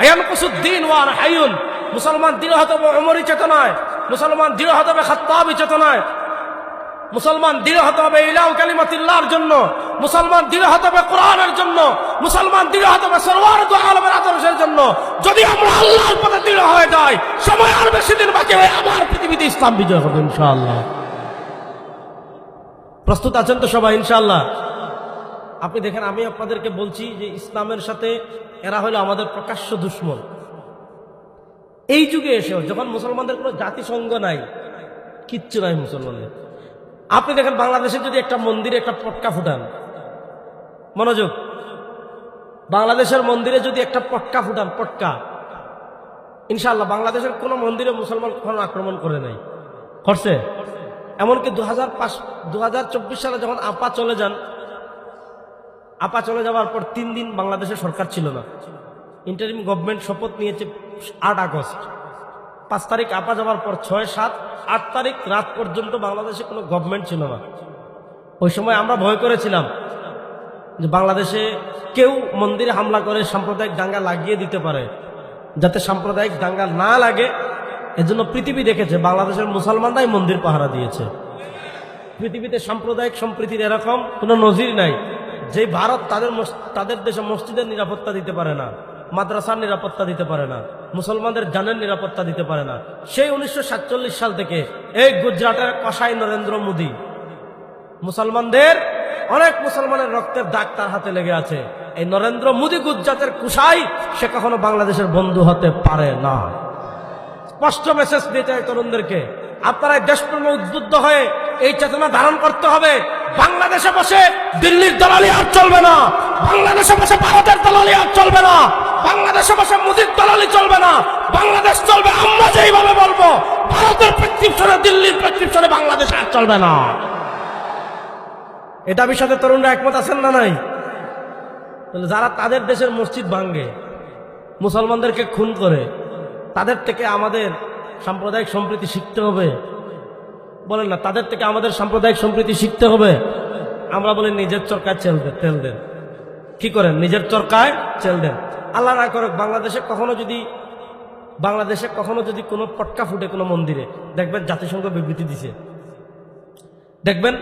[SPEAKER 2] আয়ান কুসুদ্দিন ওয়ান হাইয়ুন, মুসলমান দৃঢ় হতে হবে ওমরি চেতনায়, মুসলমান দৃঢ় হতে হবে খাত্তাবি চেতনায়, মুসলমান দৃঢ় হতে হবে ইলাউ কালিমাতিল্লাহর জন্য, মুসলমান দৃঢ় হতে হবে কোরআনের জন্য, মুসলমান দৃঢ় হতে হবে সরওয়ার দু আলমের আদর্শের জন্য। যদি আমরা আল্লাহর পথে দৃঢ় হয়ে যাই, সময় আর বেশি দিন বাকি নেই, আবার পৃথিবীতে ইসলাম বিজয় হবে ইনশাআল্লাহ। প্রস্তুত আছেন তো সবাই ইনশাআল্লাহ? আপনি দেখেন, আমি আপনাদেরকে বলছি যে ইসলামের সাথে এরা হলো আমাদের প্রকাশ্য দুশ্মন। এই যুগে এসেও যখন মুসলমানদের কোনো জাতিসংঘ নাই, কিচ্ছু নাই মুসলমানদের। আপনি দেখেন বাংলাদেশে যদি একটা মন্দিরে একটা পটকা ফুটান, মনোযোগ, বাংলাদেশের মন্দিরে যদি একটা পটকা ফুটান, পটকা, ইনশাআল্লাহ বাংলাদেশের কোনো মন্দিরে মুসলমান কখনো আক্রমণ করে নাই, করছে? এমনকি 2024 সালে যখন আপা চলে যান, আপা চলে যাওয়ার পর 3 দিন বাংলাদেশের সরকার ছিল না, ইন্টারিম গভর্নমেন্ট শপথ নিয়েছে 8 আগস্ট। 5 তারিখ আপা যাওয়ার পর 6, 7, 8 তারিখ রাত পর্যন্ত বাংলাদেশে কোনো গভর্নমেন্ট ছিল না। ওই সময় আমরা ভয় করেছিলাম যে বাংলাদেশে কেউ মন্দিরে হামলা করে সাম্প্রদায়িক দাঙ্গা লাগিয়ে দিতে পারে, যাতে সাম্প্রদায়িক দাঙ্গা না লাগে। এজন্য পৃথিবী দেখেছে বাংলাদেশের মুসলমানরাই মন্দির পাহারা দিয়েছে। পৃথিবীতে সাম্প্রদায়িক সম্প্রীতির এরকম কোনো নজির নাই। যে ভারত তাদের দেশে মসজিদের নিরাপত্তা দিতে পারে না, মাদ্রাসার নিরাপত্তা দিতে পারে না, মুসলমানদের জানের নিরাপত্তা দিতে পারে না, সেই 1947 সাল থেকে এই গুজরাটের কসাই নরেন্দ্র মোদী, মুসলমানদের অনেক মুসলমানের রক্তের দাগ তার হাতে লেগে আছে। এই নরেন্দ্র মোদী গুজরাটের কুসাই, সে কখনো বাংলাদেশের বন্ধু হতে পারে না। স্পষ্ট মেসেজ দিতে হয় তরুণদেরকে, আপনারা দেশপ্রেমে উদ্বুদ্ধ হয়ে এই চেতনা ধারণ করতে হবে। বাংলাদেশে বসে দিল্লির দালালি আর চলবে না, বাংলাদেশে বসে ভারতের দালালি আর চলবে না, বাংলাদেশে বসে মোদির দালালি চলবে না। বাংলাদেশ চলবে আমরা যেইভাবে বলবো, ভারতের প্রেসক্রিপশনে, দিল্লির প্রেসক্রিপশনে বাংলাদেশ আর চলবে না। এটা বিষয়ে তরুণরা একমত আছেন না নাই? যারা তাদের দেশের মসজিদ ভাঙ্গে, মুসলমানদেরকে খুন করে, তাদের থেকে আমাদের সাম্প্রদায়িক সম্প্রীতি শিখতে হবে। বলেন না, তাদের থেকে আমাদের সাম্প্রদায়িক সম্প্রীতি শিখতে হবে। আমরা বলি নিজের চরকায় তেল দেন। কি করেন? নিজের চরকায় তেল দেন। আল্লাহ না করুক বাংলাদেশে কখনো যদি কোনো পটকা ফুটে কোনো মন্দিরে, দেখবেন জাতিসংঘ বিবৃতি দিছে, দেখবেন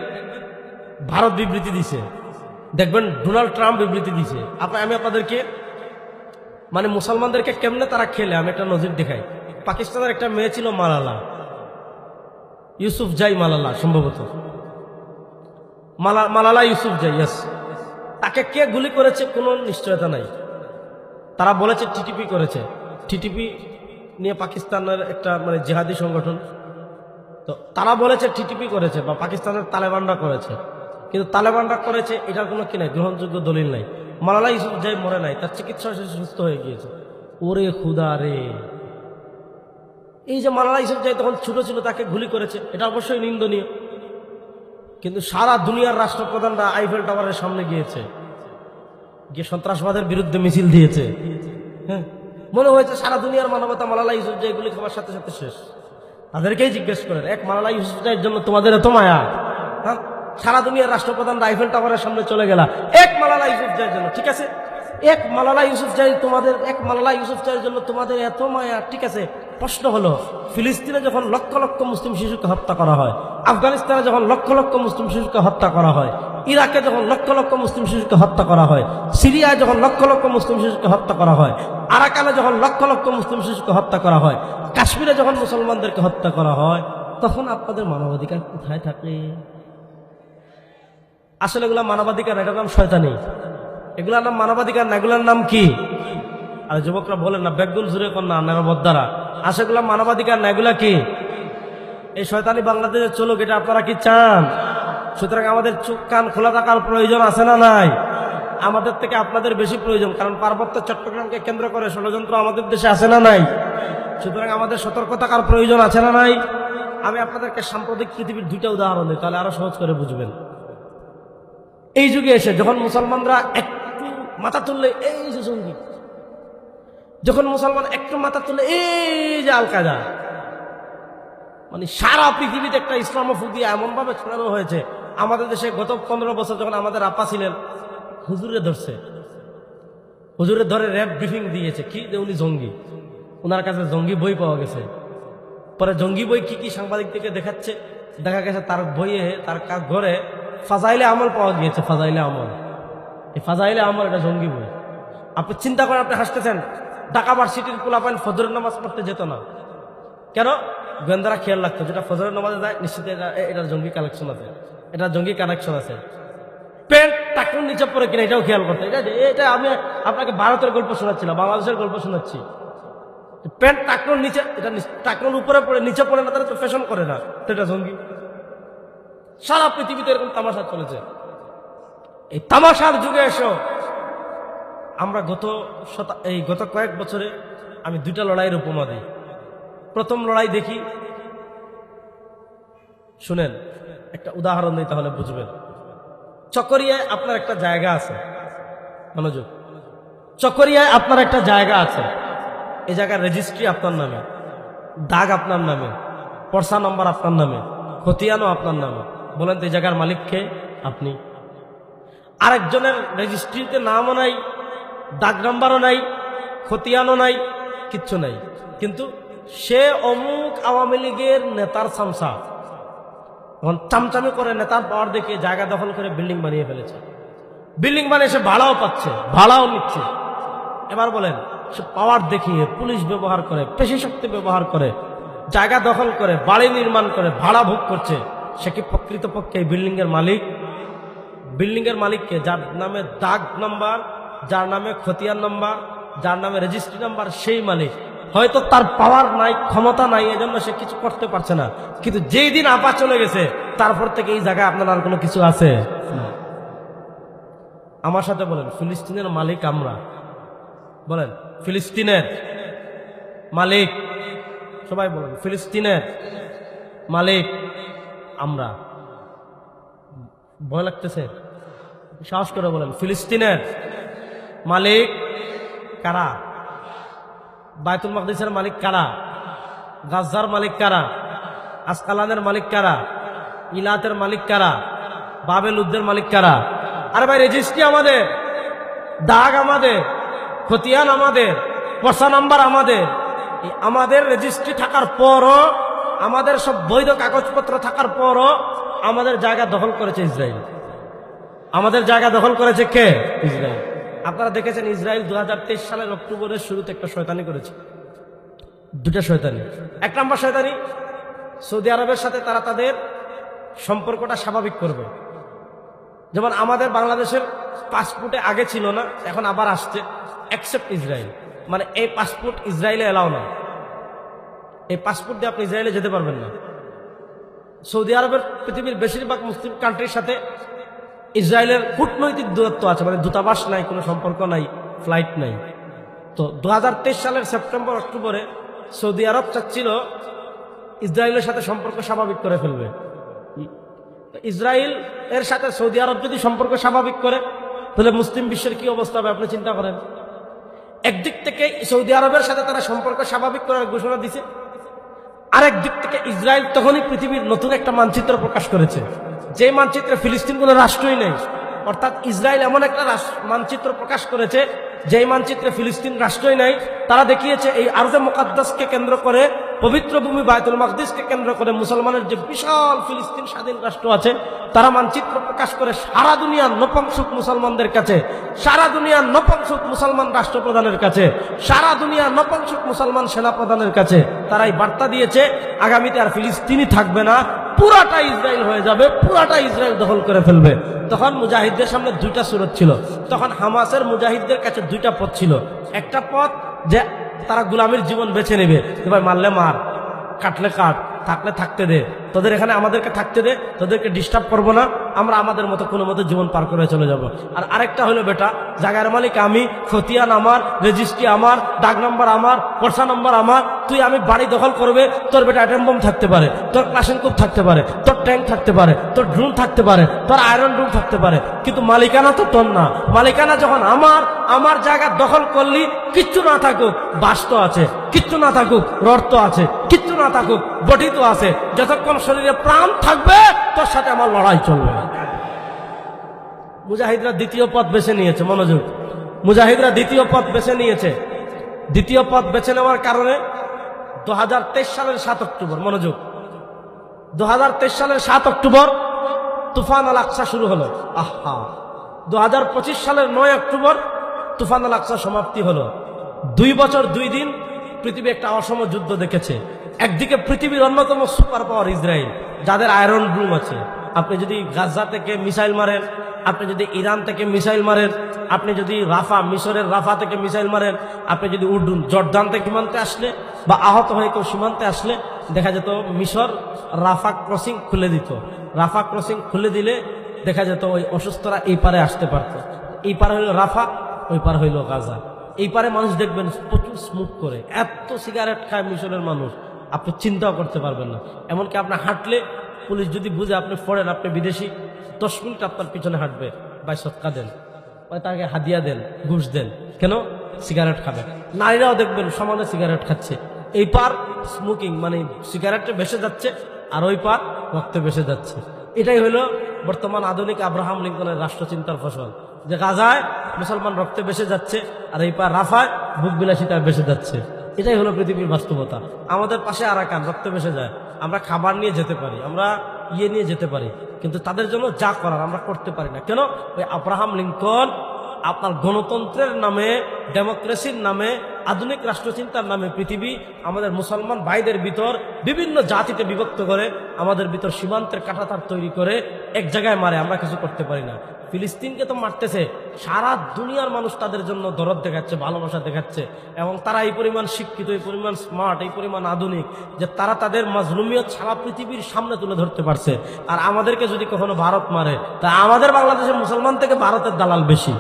[SPEAKER 2] ভারত বিবৃতি দিছে, দেখবেন ডোনাল্ড ট্রাম্প বিবৃতি দিছে। আমি আপনাদেরকে মানে মুসলমানদেরকে কেমনে তারা খেলে আমি একটা নজির দেখাই। পাকিস্তানের একটা মেয়ে ছিল মালালা, ইউসুফজাই মালালা, সম্ভবত মালালা ইউসুফজাই, ইয়াস। তাকে কে গুলি করেছে কোনো নিশ্চয়তা নাই। তারা বলেছে টিটিপি করেছে। টিটিপি নিয়ে পাকিস্তানের একটা মানে জিহাদি সংগঠন, তো তারা বলেছে টিটিপি করেছে বা পাকিস্তানের তালেবানরা করেছে। কিন্তু তালেবানরা করেছে এটার কোনো কি নাই, গ্রহণযোগ্য দলিল নাই। মালালা ইউসুফজাই মরে নাই, তার চিকিৎসা সুস্থ হয়ে গিয়েছে। ওরে খুদা রে, এই যে মালালা ইউসুফজাই তখন ছোট ছিল, তাকে গুলি করেছে, এটা অবশ্যই নিন্দনীয়। কিন্তু সারা দুনিয়ার রাষ্ট্রপ্রধানরা আইফেল টাওয়ারের সামনে গিয়ে সন্ত্রাসবাদের বিরুদ্ধে মিছিল দিয়েছে। হ্যাঁ, মনে হয়েছে সারা দুনিয়ার মানবতা মালালা ইউসুফজাই গুলি খাওয়ার সাথে সাথে শেষ। তাদেরকেই জিজ্ঞেস করেন, এক মালালা ইউসুফজাইয়ের জন্য তোমাদের এত মায়া? হ্যাঁ, সারা দুনিয়ার রাষ্ট্রপ্রধানরা আইফেল টাওয়ারের সামনে চলে গেলা এক মালালা ইউসুফজাইয়ের জন্য, ঠিক আছে? এক মালালা ইউসুফজাইয়ের জন্য তোমাদের এত মায়া, ঠিক আছে? প্রশ্ন হলো, ফিলিস্তিনে যখন লক্ষ লক্ষ মুসলিম শিশুকে হত্যা করা হয়, আফগানিস্তানে যখন লক্ষ লক্ষ মুসলিম শিশুকে হত্যা করা হয়, ইরাকে যখন লক্ষ লক্ষ মুসলিম শিশুকে হত্যা করা হয়, সিরিয়ায় যখন লক্ষ লক্ষ মুসলিম শিশুকে হত্যা করা হয়, আরাকানে যখন লক্ষ লক্ষ মুসলিম শিশুকে হত্যা করা হয়, কাশ্মীরে যখন মুসলমানদেরকে হত্যা করা হয়, তখন আপনাদের মানবাধিকার কোথায় থাকে? আসলে এগুলা মানবাধিকার, এটার নাম শয়তানি। এগুলার নাম মানবাধিকার না, এগুলার নাম কি? আর যুবকরা বলেন না, বেগুন জুড়ে কন্যা বদ্দারা, আসলে মানবাধিকার না, এগুলা কি? এই শয়তানি বাংলাদেশে চলুক, এটা আপনারা কি চান? সুতরাং আমাদের চোখ কান খোলা থাকার প্রয়োজন আছে না নাই? আমাদের থেকে আপনাদের বেশি প্রয়োজন, কারণ পার্বত্য চট্টগ্রামকে কেন্দ্র করে ষড়যন্ত্র আমাদের দেশে আছে না নাই? সুতরাং আমাদের সতর্ক থাকার প্রয়োজন আছে না নাই? আমি আপনাদেরকে সাম্প্রতিক পৃথিবীর দুইটা উদাহরণ দিই, তাহলে আরো সহজ করে বুঝবেন। এই যুগে এসে যখন মুসলমানরা একটু মাথা তুললে এই যে জঙ্গি, যখন মুসলমান একটু মাথা তুললে এই যে আল কায়দা, মানে সারা পৃথিবীতে একটা ইসলামোফোবিয়া এমন ভাবে ছড়ানো হয়েছে। আমাদের দেশে গত 15 বছর যখন আমাদের আপা ছিলেন, হুজুরে ধরছে, হুজুরে ধরে র্যাব ব্রিফিং দিয়েছে কি যে উনি জঙ্গি, ওনার কাছে জঙ্গি বই পাওয়া গেছে। পরে জঙ্গি বই কি কি সাংবাদিক থেকে দেখাচ্ছে, দেখা গেছে তার বইয়ে তার ঘরে ফাজাইলে আমল পাওয়া গিয়েছে। ফাজাইলে আমল, এই ফাজাইলে আমল এটা জঙ্গি বই। আপনি চিন্তা করেন, আপনি হাসতেছেন, ঢাকা ভার্সিটির পোলাপাইন ফজরের নামাজ পড়তে যেত না কেন? গোয়েন্দারা খেয়াল রাখতো যেটা ফজরের নামাজে যায় নিশ্চিত এটার জঙ্গি কালেকশন আছে, এটা জঙ্গি কানেকশন আছে। প্যান্ট টাকনুর নিচে পড়ে কিনা এটাও খেয়াল করতো। এটা আমি আপনাকে ভারতের গল্প শোনাচ্ছিলাম, বাংলাদেশের গল্প শোনাচ্ছি। প্যান্ট টাকনুর নিচে, এটা টাকনুর উপরে পড়ে নিচে পড়ে না, তারা তো ফ্যাশন করে না, তো এটা জঙ্গি। সারা পৃথিবীতে এরকম তামাশা চলেছে। এই তামাশার যুগে এসো আমরা গত কয়েক বছরে আমি দুইটা লড়াইয়ের উপমা দিই। প্রথম লড়াই দেখি, শুনেন, একটা উদাহরণ দিই তাহলে বুঝবেন। চকরিয়ায় আপনার একটা জায়গা আছে, মনোযোগ, চকরিয়ায় আপনার একটা জায়গা আছে। এই জায়গার রেজিস্ট্রি আপনার নামে, দাগ আপনার নামে, পর্সা নম্বর আপনার নামে, খতিয়ানও আপনার নামে। বলেন তো এই জায়গার মালিক কে? আপনি। আরেকজনের রেজিস্ট্রিতে নামও নাই, দাগ নাম্বারও নাই, খতিয়ানও নাই, কিচ্ছু নাই, কিন্তু সে অমুক আওয়ামী লীগের নেতার চামচা। এখন চামচামি করে নেতার পাওয়ার দেখে জায়গা দখল করে বিল্ডিং বানিয়ে ফেলেছে। বিল্ডিং বানিয়ে সে ভাড়াও পাচ্ছে, ভাড়াও নিচ্ছে। এবার বলেন, সে পাওয়ার দেখিয়ে পুলিশ ব্যবহার করে, পেশি শক্তি ব্যবহার করে, জায়গা দখল করে, বাড়ি নির্মাণ করে, ভাড়া ভোগ করছে। সে কি প্রকৃতপক্ষে বিল্ডিং এর মালিক? বিল্ডিং এর মালিককে, যার নামে দাগ নাম্বার, যার নামে খতিয়ান নাম্বার, যার নামে রেজিস্ট্রি নাম্বার, সেই মালিক। হয়তো তার পাওয়ার নাই, ক্ষমতা নাই, এজন্য সে কিছু করতে পারছে না। কিন্তু যেই দিন আপা চলে গেছে, তারপর থেকে এই জায়গায় আপনার আর কোনো কিছু আছে? আমার সাথে বলেন, ফিলিস্তিনের মালিক আমরা। বলেন, ফিলিস্তিনের মালিক, সবাই বলেন, ফিলিস্তিনের মালিক আমরা। ভয় লাগতেছে? সাহস করে বলেন, ফিলিস্তিনের মালিক কারা? বাইতুল মাকদিসের মালিক কারা? গাজার মালিক কারা? আসকালানের মালিক কারা? ইলাতের মালিক কারা? বাবেল উদ্দের মালিক কারা? আরে ভাই, রেজিস্ট্রি আমাদের, দাগ আমাদের, খতিয়ান আমাদের, পর্সা নাম্বার আমাদের। আমাদের রেজিস্ট্রি থাকার পরও, আমাদের সব বৈধ কাগজপত্র থাকার পরও আমাদের জায়গা দখল করেছে ইসরায়েল। আমাদের জায়গা দখল করেছে কে? ইসরায়েল। আপনারা দেখেছেন ইসরায়েল 2023 সালের অক্টোবরের শুরুতে একটা শয়তানি করেছে, দুটা শয়তানি। এক নম্বর শয়তানি, সৌদি আরবের সাথে তারা তাদের সম্পর্কটা স্বাভাবিক করবে। যেমন আমাদের বাংলাদেশের পাসপোর্টে আগে ছিল না, এখন আবার আসছে, অ্যাকসেপ্ট ইসরায়েল, মানে এই পাসপোর্ট ইসরায়েলে এলাও না, এই পাসপোর্ট দিয়ে আপনি ইসরায়েলে যেতে পারবেন না। সৌদি আরবের পৃথিবীর বেশিরভাগ মুসলিম কান্ট্রির সাথে ইসরায়েলের কূটনৈতিক দূরত্ব আছে, মানে দূতাবাস নাই, কোনো সম্পর্ক নাই, ফ্লাইট নাই। তো 2023 সালের সেপ্টেম্বর অক্টোবরে সৌদি আরব চাচ্ছিল ইসরায়েলের সাথে সম্পর্ক স্বাভাবিক করে ফেলবে। ইসরায়েল এর সাথে সৌদি আরব যদি সম্পর্ক স্বাভাবিক করে, তাহলে মুসলিম বিশ্বের কি অবস্থা হবে আপনি চিন্তা করেন। একদিক থেকে সৌদি আরবের সাথে তারা সম্পর্ক স্বাভাবিক করার ঘোষণা দিছে, আরেক দিক থেকে ইসরায়েল তখনই পৃথিবীর নতুন একটা মানচিত্র প্রকাশ করেছে, যে মানচিত্রে ফিলিস্তিন কোনো রাষ্ট্রই নেই। অর্থাৎ ইসরায়েল এমন একটা মানচিত্র প্রকাশ করেছে, যেই মানচিত্রে ফিলিস্তিন রাষ্ট্রই নাই। তারা দেখিয়েছে এই আরজে মুকাদ্দাসকে কেন্দ্র করে, পবিত্র ভূমি বাইতুল মাকদিসকে কেন্দ্র করে মুসলমানের যে বিশাল ফিলিস্তিন স্বাধীন রাষ্ট্র আছে, তারা মানচিত্র প্রকাশ করে সারা দুনিয়ার নপুংসক মুসলমানদের কাছে, সারা দুনিয়ার নপুংসক মুসলমান রাষ্ট্রপ্রধানের কাছে, সারা দুনিয়ার নপুংসক মুসলমান সেনাপ্রধানের কাছে তারা এই বার্তা দিয়েছে, আগামীতে আর ফিলিস্তিনি থাকবে না, পুরাটা ইসরায়েল হয়ে যাবে, পুরাটা ইসরায়েল দখল করে ফেলবে। তখন মুজাহিদদের সামনে দুইটা সুরত ছিল, তখন হামাসের মুজাহিদদের কাছে দুইটা পথ ছিল। একটা পথ যে তারা গোলামীর জীবন বেছে নেবে, ভাই মারলে মার, কাটলে কাট, থাকলে থাকতে দে, তোদের এখানে আমাদেরকে থাকতে দে, তোদেরকে ডিস্টার্ব করবো না, আমরা আমাদের মতো কোনো মতো জীবন পার করে চলে যাব। আর আরেকটা হলো বেটা, জায়গার মালিক আমি, খতিয়ান আমার, রেজিস্ট্রি আমার, ডাক নাম্বার আমার, পরসা নাম্বার আমার, তুই আমি বাড়ি দখল করবে, তোর বেটা অ্যাটম বোম থাকতে পারে, তোর ক্লাসেনকুপ থাকতে পারে, তোর ট্যাঙ্ক থাকতে পারে, তোর ড্রোন থাকতে পারে, তোর আয়রন রুম থাকতে পারে, কিন্তু মালিকানা তো তোর না। মালিকানা যখন আমার জায়গা দখল করলি, কিচ্ছু না থাকুক বাস তো আছে, কিচ্ছু না থাকুক রড তো আছে, কিচ্ছু না থাকুক বডি তো আছে, যতক্ষণ শরীরে প্রাণ থাকবে তোর সাথে আমার লড়াই চলবে। মুজাহিদরা দ্বিতীয় পথ বেছে নিয়েছে, মনোযোগ, মুজাহিদরা দ্বিতীয় পথ বেছে নিয়েছে। দ্বিতীয় পথ বেছে নেওয়ার কারণে 2023 সালের 7 অক্টোবর, মনোযোগ, 2023 সালের 7 অক্টোবর তুফান আল আকসা শুরু হলো। আহা, 2025 সালের 9 অক্টোবর তুফান আল আকসা সমাপ্তি হলো। 2 বছর 2 দিন পৃথিবী একটা অসম যুদ্ধ দেখেছে। একদিকে পৃথিবীর অন্যতম সুপার পাওয়ার ইসরায়েল, যাদের আয়রন রুম আছে। আপনি যদি গাজা থেকে মিসাইল মারেন, আপনি যদি ইরান থেকে মিসাইল মারেন, আপনি যদি রাফা, মিশরের রাফা থেকে মিসাইল মারেন, আপনি যদি উর্দুন জর্দান থেকে সীমান্তে আসলে বা আহত হয়ে কেউ সীমান্তে আসলে দেখা যেত মিশর রাফা ক্রসিং খুলে দিত। রাফা ক্রসিং খুলে দিলে দেখা যেত ওই অসুস্থরা এই পারে আসতে পারত। এই পারে হইল রাফা, ওই পার হইল গাজা। এই পারে মানুষ দেখবেন প্রচুর স্মোক করে, এত সিগারেট খায় মিশরের মানুষ, আপনি চিন্তাও করতে পারবেন না। এমনকি আপনি হাঁটলে পুলিশ যদি বুঝে আপনি ফরেন, আপনি বিদেশি, 10 মিনিট আপনার পিছনে হাঁটবে, ভাই সৎকা দেন, তাকে হাদিয়া দেন, ঘুষ দেন, কেন? সিগারেট খাবেন। নারীরাও দেখবেন সমানে সিগারেট খাচ্ছে। এই পার স্মোকিং মানে সিগারেটে ভেসে যাচ্ছে, আর ওই পার রক্তে ভেসে যাচ্ছে। এটাই হলো বর্তমান আধুনিক আব্রাহাম লিঙ্কনের রাষ্ট্রচিন্তার ফসল, যে গাজায় মুসলমান রক্তে ভেসে যাচ্ছে, আর এই পার রাফায় বুক বিলাসিতায় ভেসে যাচ্ছে। এটাই হলো পৃথিবীর বাস্তবতা। আমাদের পাশে আরাকান রক্তে ভেসে যায়, আমরা খাবার নিয়ে যেতে পারি, আমরা নিয়ে যেতে পারি, কিন্তু তাদের জন্য যা করার আমরা করতে পারি না। কেন? ওই আব্রাহাম লিঙ্কন আপনার গণতন্ত্রের নামে, ডেমোক্রেসির নামে, আধুনিক রাষ্ট্রচিন্তার নামে পৃথিবী আমাদের মুসলমান ভাইদের ভিতর বিভিন্ন জাতিতে বিভক্ত করে, আমাদের ভিতর সীমান্তের কাঁটাতার তৈরি করে এক জায়গায় মারে, আমরা কিছু করতে পারি না। ফিলিস্তিনকে তো মারতেছে, সারা দুনিয়ার মানুষ তাদের জন্য দরদ দেখাচ্ছে, ভালোবাসা দেখাচ্ছে, এবং তারা এই পরিমাণ শিক্ষিত, এই পরিমাণ স্মার্ট, এই পরিমাণ আধুনিক যে তারা তাদের মাজলুমিয়ত সারা পৃথিবীর সামনে তুলে ধরতে পারছে। আর আমাদেরকে যদি কখনো ভারত মারে, তা আমাদের বাংলাদেশের মুসলমান থেকে ভারতের দালাল বেশি।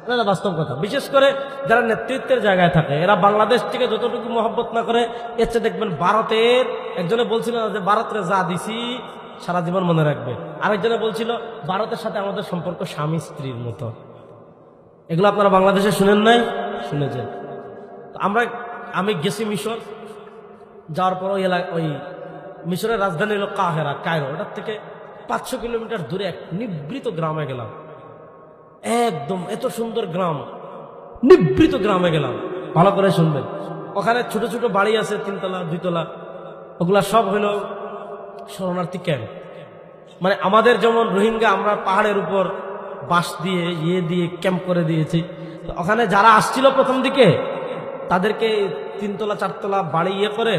[SPEAKER 2] এটা বাস্তব কথা। বিশেষ করে যারা নেতৃত্বের জায়গায় থাকে, এরা বাংলাদেশ থেকে যতটুকু মহব্বত না করে, এর চেয়ে দেখবেন ভারতের, একজনে বলছিল যে ভারতের যা দিছি সারা জীবন মনে রাখবে, আরেকজনে বলছিল ভারতের সাথে আমাদের সম্পর্ক স্বামী স্ত্রীর মতো। এগুলো আপনারা বাংলাদেশে শুনেন নাই? শুনেছেন। আমি গেছি মিশর, যাওয়ার পর ওই মিশরের রাজধানী হলো কায়রো, ওটার থেকে 500 কিলোমিটার দূরে এক নিভৃত গ্রামে গেলাম। একদম এত সুন্দর গ্রাম, নিভৃত গ্রামে গেলাম, ভালো করে শুনবেন। ওখানে ছোট ছোট বাড়ি আছে, 3 তলা 2 তলা, ওগুলা সব হলো শরণার্থী ক্যাম্প। মানে আমাদের যেমন রোহিঙ্গা আমরা পাহাড়ের উপর বাঁশ দিয়ে দিয়ে ক্যাম্প করে দিয়েছি, তো ওখানে যারা আসছিল প্রথম দিকে তাদেরকে 3 তলা 4 তলা বাড়ি করে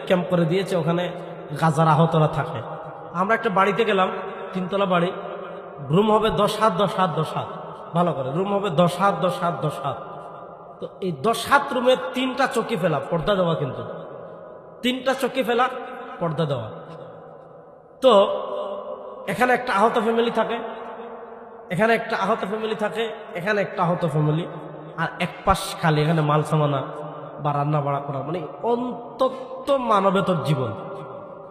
[SPEAKER 2] ক্যাম্প করে দিয়েছে, ওখানে গাজার আহতরা থাকে। আমরা একটা বাড়িতে গেলাম, 3 তলা বাড়ি, রুম হবে 10 হাত 10 হাত 10 হাত, ভালো করে রুম হবে 10 হাত 10 হাত 10 হাত। তো এই 10 হাত রুমে 3টা চৌকি ফেলা, পর্দা দেওয়া, কিন্তু 3টা চৌকি ফেলা, পর্দা দেওয়া। তো এখানে একটা আহত ফ্যামিলি থাকে, এখানে একটা আহত ফ্যামিলি থাকে, এখানে একটা আহত ফ্যামিলি, আর এক পাশ খালি, এখানে মাল সামানা বা রান্না বাড়া করা, মানে অন্তত মানবেতর জীবন।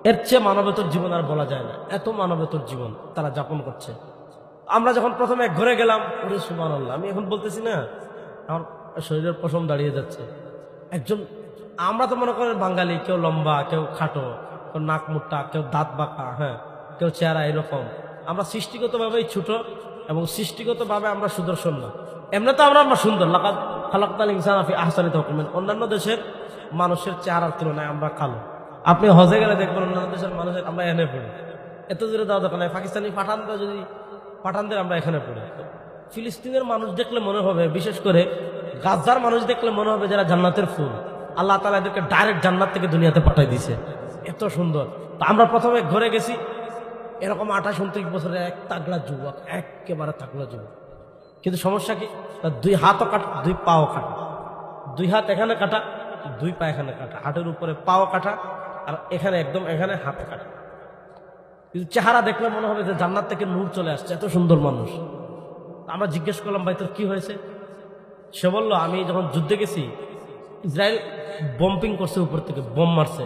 [SPEAKER 2] এর চেয়ে মানবেতর জীবন আর বলা যায় না, এত মানবেতর জীবন তারা যাপন করছে। আমরা যখন প্রথমে ঘুরে গেলাম, ওরে সুবহানাল্লাহ, আমি এখন বলতেছি না, আমার শরীরের পশম দাঁড়িয়ে যাচ্ছে। একজন, আমরা তো মনে করেন বাঙালি, কেউ লম্বা, কেউ খাটো, কেউ নাক মুট্টা, কেউ দাঁত বাঁকা, হ্যাঁ, কেউ চেহারা এরকম। আমরা সৃষ্টিগতভাবেই ছোট এবং সৃষ্টিগতভাবে আমরা সুদর্শন না। এমনি তো আমরা সুন্দর, লাকাদ খালাকনাল ইনসানা ফি আহসানি তাকওয়িম। অন্যান্য দেশের মানুষের চেহারার তুলনায় আমরা কালো। আপনি হজে গেলে দেখবেন অন্যান্য দেশের মানুষের আমরা এখানে পড়ি, এত দূরে যাওয়া দরকার নাই। পাকিস্তানি পাঠানদের আমরা এখানে পড়ি। ফিলিস্তিনের মানুষ দেখলে মনে হবে, বিশেষ করে গাজার মানুষ দেখলে মনে হবে যারা জান্নাতের ফুল। আল্লাহ তাআলা এদেরকে ডাইরেক্ট জান্নাত থেকে দুনিয়াতে পাঠিয়ে দিয়েছে, এত সুন্দর। তো আমরা প্রথমে ঘরে গেছি, এরকম 28-29 বছরের এক তাগড়া যুবক, একেবারে তাগড়া যুবক। কিন্তু সমস্যা কি, তার 2 হাতও কাটা, 2 পাও কাটা, 2 হাত এখানে কাটা, 2 পা এখানে কাটা, হাটের উপরে পাও কাটা, আর এখানে একদম এখানে হাত কাটা, কিন্তু চেহারা দেখলে মনে হবে যে জান্নাত থেকে নূর চলে আসছে, এত সুন্দর মানুষ। আমরা জিজ্ঞেস করলাম, ভাই তোর কি হয়েছে? সে বললো, আমি যখন যুদ্ধে গেছি, ইসরায়েল বম্পিং করছে, উপর থেকে বোম মারছে।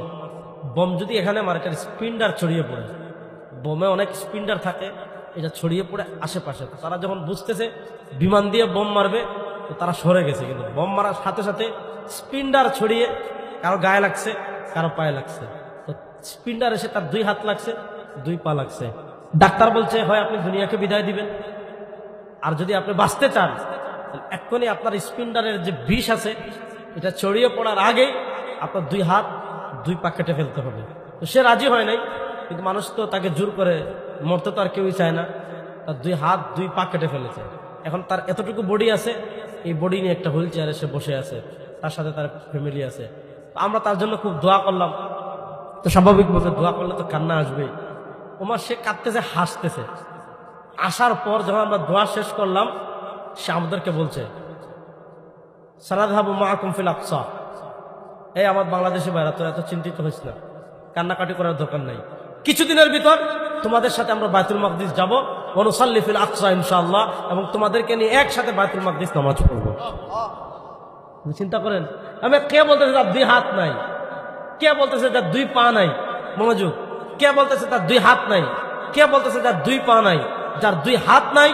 [SPEAKER 2] বোম যদি এখানে মারে, তার স্পিন্ডার ছড়িয়ে পড়ে, বোমে অনেক স্পিন্ডার থাকে, এটা ছড়িয়ে পড়ে আশেপাশে। তো তারা যখন বুঝতেছে বিমান দিয়ে বোম মারবে, তো তারা সরে গেছে, কিন্তু বোম মারার সাথে সাথে স্পিন্ডার ছড়িয়ে কারো গায়ে লাগছে, কারো পায়ে লাগছে। তো স্পিন্ডার এসে তার 2 হাত লাগছে, 2 পা লাগছে। ডাক্তার বলছে, হয় আপনি দুনিয়াকে বিদায় দিবেন, আর যদি আপনি বাঁচতে চান এক্ষুনি আপনার স্পিন্ডারের যে বিষ আছে এটা ছড়িয়ে পড়ার আগেই আপনার 2 হাত 2 পা কেটে ফেলতে হবে। তো সে রাজি হয় নাই, কিন্তু মানুষ তো তাকে জোর করে, মরতে তো আর কেউই চায় না। তার 2 হাত 2 পা কেটে ফেলেছে। এখন তার এতটুকু বডি আছে, এই বডি নিয়ে একটা হুইল চেয়ারে সে বসে আছে, তার সাথে তার ফ্যামিলি আছে। আমরা তার জন্য খুব দোয়া করলাম। তো স্বাভাবিকভাবে দোয়া করলে তো কান্না আসবেই। ওমর সে কাঁদতেছে, হাসতেছে। আসার পর যখন আমরা দোয়া শেষ করলাম, সে আমাদেরকে বলছে, সানাযহাবু মাআকুম ফিল আকসা। এই আমার বাংলাদেশি ভাইরা, তো এত চিন্তিত হইস না, কান্নাকাটি করার দরকার নাই। কিছুদিনের ভিতর তোমাদের সাথে আমরা বাইতুল মাকদিস যাব, ওয়া নুসাল্লি ফিল আকসা ইনশাআল্লাহ, এবং তোমাদেরকে নিয়ে একসাথে বাইতুল মাকদিস নামাজ পড়ব। চিন্তা করেন, আমি কে বলতেছে তার 2 হাত নাই, কে বলতেছে তার 2 পা নাই, মনোযোগ, কে বলতেছে তার 2 হাত নাই, কে বলতেছে তার 2 পা নাই। যার 2 হাত নাই,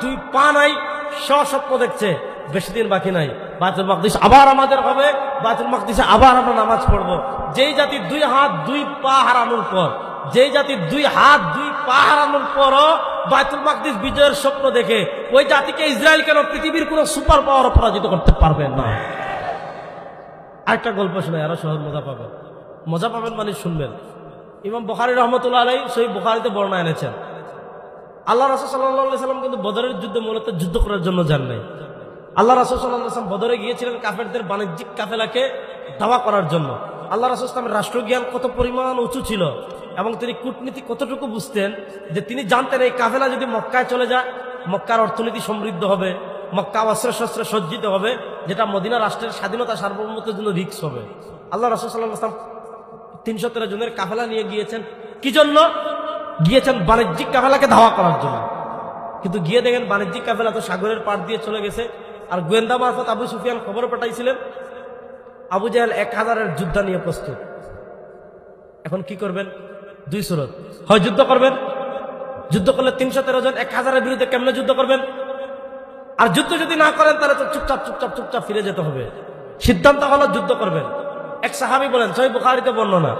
[SPEAKER 2] 2 পা নাই, স্বপ্ন দেখছে বেশি দিন বাকি নাই, বাইতুল মাকদিস আবার আমাদের হবে, বাইতুল মাকদিসে আবার আমরা নামাজ পড়বো। যেই জাতি 2 হাত 2 পা হারানোর পর, যেই জাতি 2 হাত 2 পা হারানোর পরও বাইতুল মাকদিস বিজয়ের স্বপ্ন দেখে, ওই জাতিকে ইসরায়েল কেন পৃথিবীর কোন সুপার পাওয়ার পরাজিত করতে পারবে না। আরেকটা গল্প শুনে আরো সহজ মজা পাবেন, মজা পাবেন মানে শুনবেন। ইমাম বুখারী রহমতুল্লাহ আলাইহি সেই বুখারীতে বর্ণনা এনেছেন, আল্লাহ রাসূল সাল্লাল্লাহু আলাইহি সাল্লাম কিন্তু বদরের যুদ্ধে মূলত যুদ্ধ করার জন্য যান নাই। আল্লাহ রাসূল সাল্লাল্লাহু আলাইহি সাল্লাম বদরে গিয়েছিলেন কাফেরদের বাণিজ্যিক কাফেলাকে দাওয়া করার জন্য। আল্লাহ রাসূল সাল্লাল্লাহু আলাইহি সাল্লামের রাষ্ট্রজ্ঞান কত পরিমাণ উঁচু ছিল, এবং তিনি কূটনীতি কতটুকু বুঝতেন যে তিনি জানতেন এই কাফেলা যদি মক্কায় চলে যায়, মক্কার অর্থনীতি সমৃদ্ধ হবে, মক্কা অস্ত্র শস্ত্রে সজ্জিত হবে, যেটা মদিনা রাষ্ট্রের স্বাধীনতা সার্বভৌমত্বের জন্য রিস্ক হবে। আল্লাহ রাসূল সাল্লাল্লাহু আলাইহি সাল্লাম 313 জনের কাফেলা নিয়ে গিয়েছেন। কি জন্য গিয়েছেন? বাণিজ্যিক কাফেলাকে ধাওয়া করার জন্য। কিন্তু গিয়ে দেখেন বাণিজ্যিক কাফেলা তো সাগরের পাড় দিয়ে চলে গেছে, আর গোয়েন্দা মারফত আবু সুফিয়ান খবর পাঠাইছিলেন আবু জাহেল 1000-এর যুদ্ধ নিয়ে প্রস্তুত। এখন কি করবেন? 2 সুরত, হয় যুদ্ধ করবেন, যুদ্ধ করলে 313 জন 1000-এর বিরুদ্ধে কেমনে যুদ্ধ করবেন? আর যুদ্ধ যদি না করেন তাহলে তো চুপচাপ ফিরে যেতে হবে। সিদ্ধান্ত হলো যুদ্ধ করবেন। এক সাহাবী বলেন, সহিহ বুখারীতে বর্ণনা,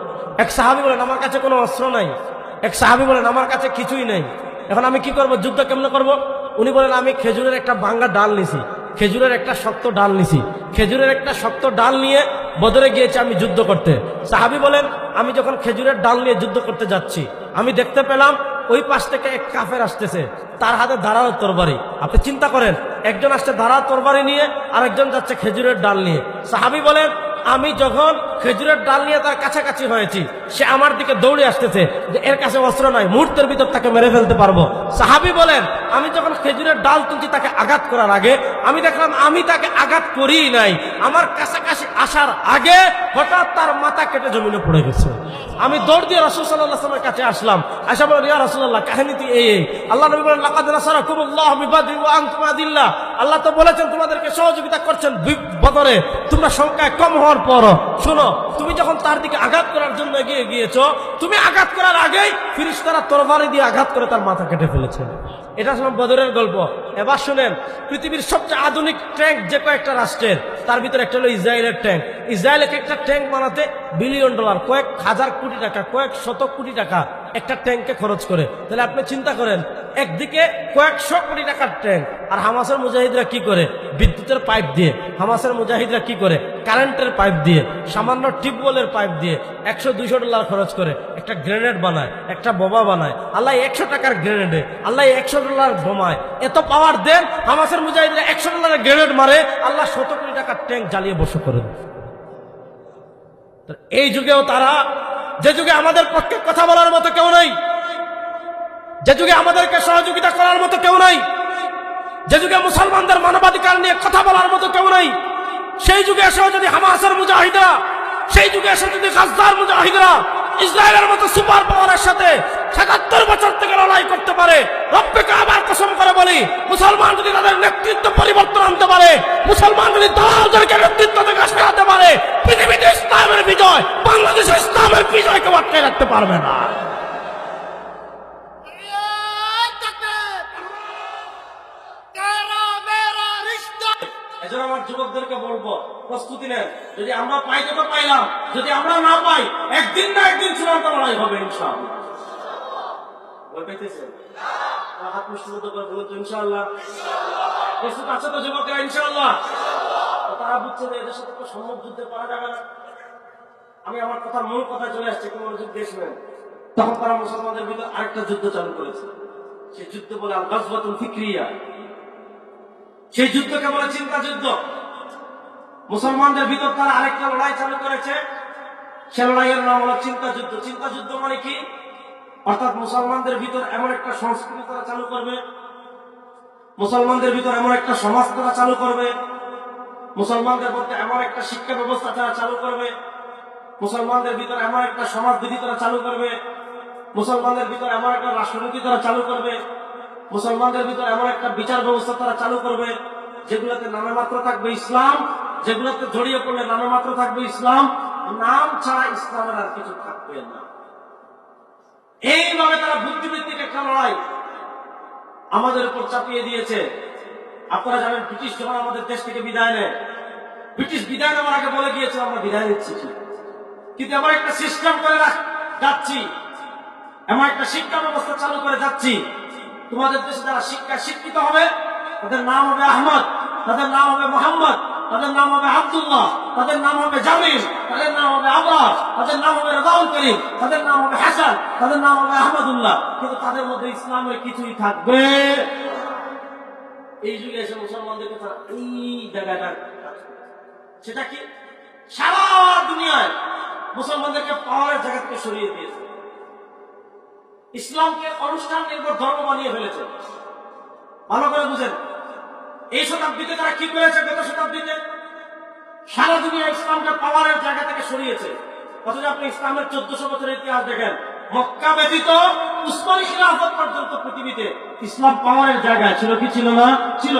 [SPEAKER 2] এক সাহাবী বলেন আমার কাছে কোনো অস্ত্র নাই, এক সাহাবী বলেন আমার কাছে কিছুই নেই। এখন আমি কি করব? যুদ্ধ কেমনে করব? উনি বলেন আমি খেজুরের একটা ভাঙ্গা ডাল নিছি, খেজুরের একটা শক্ত ডাল নিছি, খেজুরের একটা শক্ত ডাল নিয়ে বদরে গিয়েছি আমি যুদ্ধ করতে। সাহাবী বলেন আমি যখন খেজুরের ডাল নিয়ে যুদ্ধ করতে যাচ্ছি, আমি দেখতে পেলাম ওই পাশ থেকে এক কাফের আসতেছে, তার হাতে ধারালো তরবারি। আপনি চিন্তা করেন, একজন আসছে ধারালো তরবারি নিয়ে, আরেকজন যাচ্ছে খেজুরের ডাল নিয়ে। সাহাবী বলেন আমি যখন খেজুরের ডাল নিয়ে তার কাছাকাছি হয়েছি, সে আমার দিকে দৌড়ে আসতেছে যে এর কাছে অস্ত্র নাই, মুহূর্তের ভিতর তাকে মেরে ফেলতে পারবো। সাহাবী বলেন আমি যখন খেজুরের ডাল তুলছি তাকে আঘাত করার আগে আমি দেখলাম আমি তাকে আঘাত করিই নাই, আমার কাছাকাছি আসার আগে হঠাৎ তার মাথা কেটে জমিনে পড়ে গেছে। আমি দৌড় দিয়ে রাসূল সাল্লাল্লাহু আলাইহি ওয়াসাল্লামের কাছে আসলাম, আয়েশা বলেন ইয়া রাসূলুল্লাহ কাহিনীটি এই। আল্লাহ নবী বলেন লাকাদ নাসারাকুমুল্লাহু বিবাদরিন ওয়া আনতুম আদিল্লাহ, আল্লাহ তো বলেছেন তোমাদেরকে সহযোগিতা করছেন বদরে, তোমরা সংখ্যায় কম হওয়ার পর। শোনো, তুমি যখন তার দিকে আঘাত করার জন্য এগিয়ে গিয়েছো, তুমি আঘাত করার আগেই ফেরেশতারা তরবারি দিয়ে আঘাত করে তার মাথা কেটে ফেলেছে। এটা আসলে বদরের গল্প। এবার শুনেন, পৃথিবীর সবচেয়ে আধুনিক ট্যাঙ্ক যে কয়েকটা রাষ্ট্রের, তার ভিতরে একটা হলো ইসরায়েলের ট্যাঙ্ক। ইসরায়েল একটা ট্যাঙ্ক বানাতে বিলিয়ন ডলার, কয়েক হাজার কোটি টাকা, কয়েক শত কোটি টাকা একটা ট্যাঙ্কে খরচ করে। তাহলে আপনি চিন্তা করেন, একদিকে কয়েকশো কোটি টাকার ট্যাঙ্ক, আর হামাসের মুজাহিদরা কি করে? বিদ্যুতের পাইপ দিয়ে। হামাসের মুজাহিদরা কি করে? কারেন্টের পাইপ দিয়ে, সামান্য টিউবওয়েলের পাইপ দিয়ে 100-200 ডলার খরচ করে একটা গ্রেনেড বানায়, একটা বোমা বানায়। আল্লাহ 100 টাকার গ্রেনেডে আল্লাহ 100 ডলার বোমায় এত পাওয়ার দেন, হামাসের মুজাহিদরা 100 ডলারের গ্রেনেড মারে, আল্লাহ 100 কোটি টাকার ট্যাঙ্ক জ্বালিয়ে বসে করে দেন। এই যুগেও তারা, যে যুগে আমাদের পক্ষে কথা বলার মতো কেউ নাই, যে যুগে আমাদেরকে সহযোগিতা করার মতো কেউ নাই, যে যুগে মুসলমানদের মানবাধিকার নিয়ে কথা বলার মতো কেউ নাই, সেই যুগে এসেও যদি হামাসের মুজাহিদরা সেই যুগে এসে যদি গাজদার মুজাহিদরা ইসরায়েলের মতো সুপার পাওয়ারের সাথে ৭৭ বছর থেকে লড়াই করতে পারে, রব্বে কাবার কসম করে বলি, মুসলমান যদি তাদের নেতৃত্ব পরিবর্তন আনতে পারে, মুসলমান যদি দালালদেরকে নেতৃত্ব থেকে সরাতে পারে, পৃথিবীতে ইসলামের বিজয়, বাংলাদেশে ইসলামের বিজয়কে আটকে রাখতে পারবে না।
[SPEAKER 1] এজন্য আমার যুবকদেরকে বলবো, প্রস্তুতি নেন। যদি আমরা পাই তো পাইলাম, যদি আমরা না পাই, একদিন না একদিন চূড়ান্ত লড়াই হবে ইনশাআল্লাহ। ভয় পাইতেছেন? হাত মুষ্টিবদ্ধ করে বলুন তো ইনশাআল্লাহ। প্রস্তুত আছে তো যুবকেরা ইনশাআল্লাহ? তারা বুঝছে যে এদের সাথে তো সম্মুখ যুদ্ধে পারা যাবে না। আমি আমার কথার মূল কথা চলে আসছে, একটু মনোযোগ দিয়ে শুনেন। তখন তারা মুসলমানদের ভিতরে আরেকটা যুদ্ধ চালু করেছে। সেই যুদ্ধ বলে আল গাজওয়াতুল ফিকরিয়া। সেই যুদ্ধকে বলে চিন্তা যুদ্ধ। মুসলমানদের ভিতর তারা আরেকটা লড়াই চালু করেছে, সে লড়াইয়ের নাম হলো চিন্তা যুদ্ধ। চিন্তা যুদ্ধ মানে কি? অর্থাৎ মুসলমানদের ভিতর এমন একটা সংস্কৃতি তারা চালু করবে, মুসলমানদের ভিতর এমন একটা সমাজ তারা চালু করবে, মুসলমানদের মধ্যে এমন একটা শিক্ষা ব্যবস্থা তারা চালু করবে, মুসলমানদের ভিতর এমন একটা সমাজবিধি তারা চালু করবে, মুসলমানদের ভিতর এমন একটা রাষ্ট্রনীতি তারা চালু করবে, মুসলমানদের ভিতর এমন একটা বিচার ব্যবস্থা তারা চালু করবে যেগুলোতে নামে মাত্র থাকবে ইসলাম, যেগুলোতে জড়িয়ে পড়লে নামে মাত্র থাকবে ইসলাম, নাম ছাড়া ইসলামের আর কিছু থাকবে না। এইভাবে তারা বুদ্ধিবৃত্তিক একটা লড়াই আমাদের উপর চাপিয়ে দিয়েছে। আপনারা জানেন, ব্রিটিশ যখন আমাদের দেশ থেকে বিদায় নেয়, ব্রিটিশ বিদায় নেওয়ার আগে বলে গিয়েছে আমরা বিদায় নিচ্ছি, কিন্তু এমন একটা সিস্টেম করে যাচ্ছি, এমন একটা শিক্ষা ব্যবস্থা চালু করে যাচ্ছি, তোমাদের দেশে যারা শিক্ষায় শিক্ষিত হবে তাদের নাম হবে আহমদ, তাদের নাম হবে মোহাম্মদ, তাদের নাম হবে আব্দুল্লাহ, তাদের নাম হবে জামিল, তাদের নাম হবে আবরার, তাদের নাম হবে রাজাউল করিম, তাদের নাম হবে হাসান, তাদের নাম হবে আহমদুল্লাহ, কিন্তু তাদের মধ্যে ইসলামের কিছুই থাকবে। এই যুগে এসে মুসলমানদেরকে তারা এই জায়গাটা, সেটা কি? সারা দুনিয়ায় মুসলমানদেরকে পাওয়ারের জায়গা থেকে সরিয়ে দিয়েছে, ইসলামকে অনুষ্ঠান নির্ভর ধর্ম বানিয়ে ফেলেছে। ভালো করে বুঝেন, এই শতাব্দীতে তারা কি করেছে? গত শতাব্দীতে সারা দুনিয়া ইসলামকে পাওয়ারের জায়গা থেকে সরিয়েছে। অথচ আপনি ইসলামের 1400 বছরের ইতিহাস দেখেন, মক্কা ব্যতীত উসমানী খিলাফত পর্যন্ত পৃথিবীতে ইসলাম পাওয়ারের জায়গায় ছিল কি ছিল না? ছিল।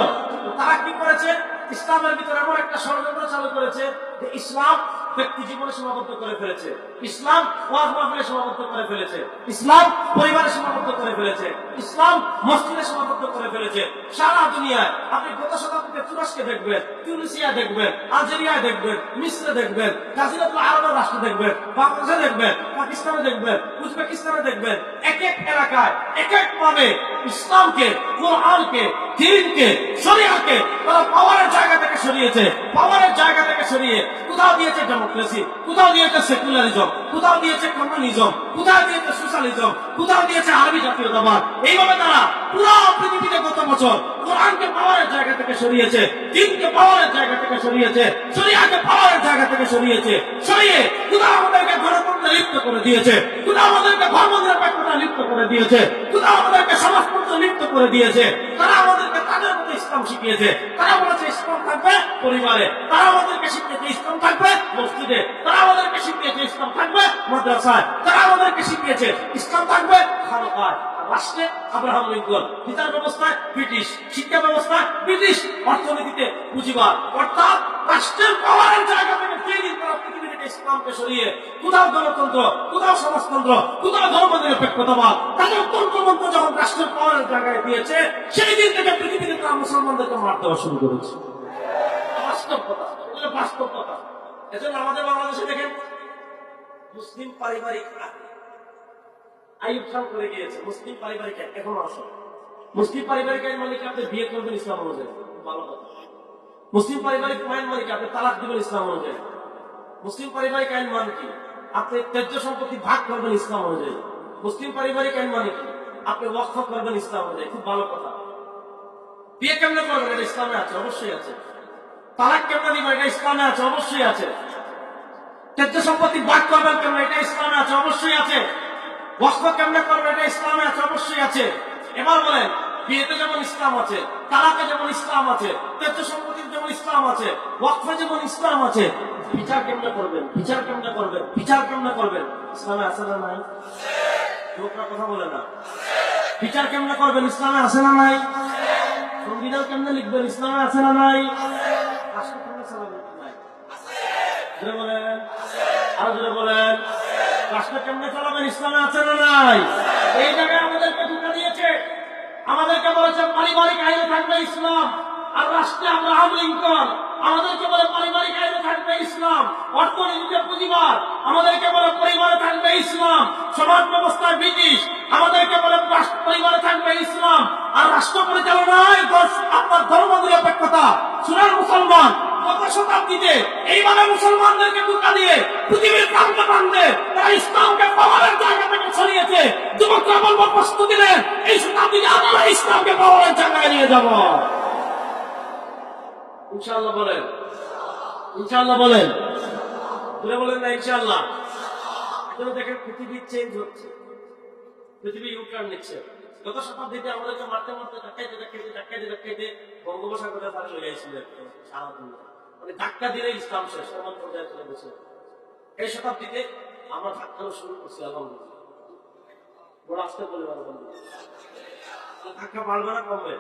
[SPEAKER 1] তারা কি করেছে? ইসলামের ভিতরে এমন একটা ষড়যন্ত্র চালু করেছে যে ইসলাম ব্যক্তি জীবনে সীমাবদ্ধ করে ফেলেছে, ইসলাম ওয়াজ মাহফিলে সীমাবদ্ধ করে ফেলেছে, ইসলাম পরিবারে সীমাবদ্ধ করে ফেলেছে, ইসলাম মসজিদে সীমাবদ্ধ করে ফেলেছে। সারা দুনিয়ায় আপনি গত শতাব্দীতে তুরস্কে দেখবেন, তিউনিসিয়া দেখবেন, আলজেরিয়ায় দেখবেন, মিস্রে দেখবেন, জাজিরাতুল আরবের রাষ্ট্র দেখবেন, বাংলাদেশে দেখবেন, পাকিস্তানে দেখবেন, উজবেকিস্তানে দেখবেন, এক এক এলাকায় এক এক ভাবে ইসলামকে, কোরআনকে, দ্বীনকে, শরিয়াকে তারা পাওয়ারের জায়গা থেকে সরিয়েছে। পাওয়ারের জায়গা থেকে সরিয়ে কোথাও দিয়েছে ডেমোক্রেসি, কোথাও দিয়েছে সেকুলারিজম, কোথাও দিয়েছে কমিউনিজম, কোথাও দিয়েছে সোশ্যালিজম, কোথাও দিয়েছে আরবি জাতীয়তাবাদ। এইভাবে তারা পুরো পৃথিবীতে গত বছর কোরআনকে পাওয়ারের জায়গা থেকে সরিয়েছে, দ্বীনকে পাওয়ারের জায়গা থেকে সরিয়েছে, শরিয়াকে পাওয়ারের জায়গা থেকে সরিয়েছে, সরিয়ে কোথাও আমাদেরকে গণতন্ত্রে লিপ্ত করে দিয়েছে, কোথাও আমাদেরকে ধর্মনিরপেক্ষতা লিপ্ত করে দিয়েছে, কোথাও আমাদেরকে সমাজতন্ত্রে লিপ্ত করে দিয়েছে। তারা আমাদেরকে তাদের মধ্যে ইসলাম শিখিয়েছে। তারা বলেছে ইসলাম থাকবে পরিবারে, তারা আমাদেরকে শিখিয়েছে ইসলাম থাকবে মসজিদে, তারা আমাদেরকে শিখিয়েছে ইসলাম থাকবে মাদ্রাসায়, তারা আমাদেরকে শিখিয়েছে ইসলাম থাকবে খানকায়। রাষ্ট্রে আব্রাহাম লিঙ্কন, বিচার ব্যবস্থায় ব্রিটিশ, শিক্ষা ব্যবস্থায় ব্রিটিশ, অর্থনীতিতে পুঁজিবাদ। অর্থাৎ রাষ্ট্রের পাওয়ারের জায়গা থেকে ট্রেনিং করা পৃথিবী থেকে ইসলামকে সরিয়ে কোথাও গণতন্ত্র, কোথাও সমাজতন্ত্র, কোথাও ধর্মনিরপেক্ষতাবাদ, তাদের তন্ত্রমন্ত্র যখন রাষ্ট্রের পাওয়ারের জায়গায় দিয়েছে, সেই দিন থেকে পৃথিবীতে তারা মুসলমানদেরকে মার দেওয়া শুরু করেছে। বাস্তব কথা, এগুলো বাস্তব কথা। এজন্য আমাদের বাংলাদেশে দেখেন মুসলিম পারিবারিক আইয়ুব খান করে গিয়েছে, মুসলিম পারিবারিক এখনো আসে। মুসলিম পারিবারিক আইন মানে কি? আপনি বিয়ে করবেন ইসলাম অনুযায়ী, ভালো কথা। মুসলিম পারিবারিক আইন মানে কি? আপনি তালাক দিবেন ইসলাম অনুযায়ী। মুসলিম পারিবারিক আইন মানে কি? আপনি ত্যায্য সম্পত্তি ভাগ করবেন ইসলাম অনুযায়ী। মুসলিম পারিবারিক আইন মানে কি? আপনি ওয়াকফ করবেন ইসলাম অনুযায়ী, খুব ভালো কথা। বিয়ে কেমনে করবেন? এটা ইসলামে আছে, অবশ্যই আছে। তালাক কেমনে দিবেন? এটা ইসলামে আছে, অবশ্যই আছে। ত্যায্য সম্পত্তি ভাগ করবেন কেমন? এটা ইসলামে আছে, অবশ্যই আছে। ওয়াকফ কেমনে করবেন? এটা ইসলামে আছে, অবশ্যই আছে। এবার বলেন বিয়েতে যেমন ইসলাম আছে, তালাকে যেমন ইসলাম আছে, তেজ্য সম্পত্তির যেমন ইসলাম আছে, ওয়াকফে যেমন ইসলাম আছে, বিচার কেমনে করবেন, বিচার কেমনে করবেন, বিচার কেমনে করবেন, ইসলামে আছে না নাই? লোকরা কথা বলে না। বিচার কেমনে করবেন, ইসলামে আছে না নাই? সংবিধান কেমনে লিখবেন, ইসলামে আছে না নাই? রাষ্ট্র কেমনে চালাবেন, নাই? জোরে বলেন, আরো জোরে বলেন। রাষ্ট্র কেমনে চালাবেন, ইসলামে আছে না নাই? এই জায়গায় আমাদেরকে ধোঁকা দিয়েছে। আমাদেরকে বলেছে পারিবারিক আইনে থাকবে ইসলাম, আর রাষ্ট্রে আব্রাহাম লিঙ্কন। আমাদেরকে বলে পারিবারিক আইনে থাকবে ইসলাম, অর্থনীতিতে পুঁজিবাদ। আমাদেরকে বলে পরিবারে থাকবে ইসলাম, সমাজ ব্যবস্থায় ব্রিটিশ। আমাদেরকে বলে পরিবারে থাকবে ইসলাম, আর রাষ্ট্র পরিচালনায় আপনার ধর্ম নিরপেক্ষতা। সুরার মুসলমান গত শতাব্দীতে এইভাবে মুসলমানদেরকে ধোঁকা দিয়ে পৃথিবীর প্রান্তে প্রান্তে তারা ইসলামকে পাওয়ারের জায়গা থেকে সরিয়েছে। যুবকরা বলবো প্রস্তুতি নেন, এই শতাব্দীতে আমরা ইসলামকে পাওয়ারের জায়গায় নিয়ে যাব। ইনশাআল্লাহ বলেন, ইনশাআল্লাহ বলেন, বলেন না ইনশাআল্লাহ। এখন দেখেন পৃথিবী চেঞ্জ হচ্ছে, পৃথিবী ইউটার্ন নিচ্ছে। গত শতাব্দীতে আমাদেরকে মারতে মারতে ধাক্কাইতে বঙ্গোপসাগরে তারা চলে আসছিলেন সারা দুনিয়া। মানে ধাক্কা দিলে ইসলাম শেষ, সমান পর্যায়ে চলে গেছে। এই শতাব্দীতে আমরা ধাক্কানো শুরু করছি আলহামদুলিল্লাহ। বড় আস্তে বলে ধাক্কা বাড়বে না কমবে?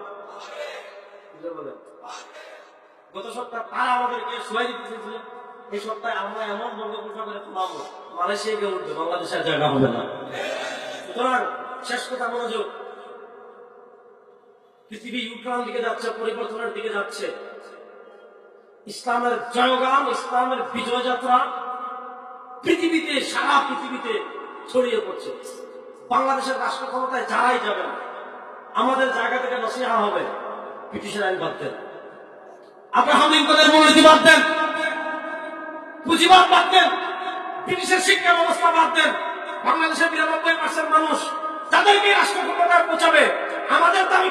[SPEAKER 1] বলেন। গত সপ্তাহ তারা আমাদেরকে শোয়াই দিতে চেয়েছিলেন, এই সপ্তাহে আমরা এমন বঙ্গোপসাগরে নামবো মালয়েশিয়া গিয়ে উঠবে, বাংলাদেশের জায়গা হবে না। সুতরাং শেষ কথা মনোযোগ। পৃথিবী ইউক্রেন দিকে যাচ্ছে, পরিবর্তনের দিকে যাচ্ছে। ইসলামের জয়গান, ইসলামের বিজয় যাত্রা পৃথিবীতে, সারা পৃথিবীতে ছড়িয়ে পড়ছে। বাংলাদেশের রাষ্ট্র ক্ষমতায় যারাই যাবেন, আমাদের জায়গা থেকে নসিহা হবে ব্রিটিশের আইন বাদ দেন, আব্রাহাম লিঙ্কনের মূলনীতি বাদ দেন, পুঁজিবাদ বাদ দেন, ব্রিটিশের শিক্ষা ব্যবস্থা বাদ দেন। বাংলাদেশের ৯৯% মানুষ যাদেরকে রাষ্ট্র ক্ষমতায় পৌঁছাবে, আমাদের দাবি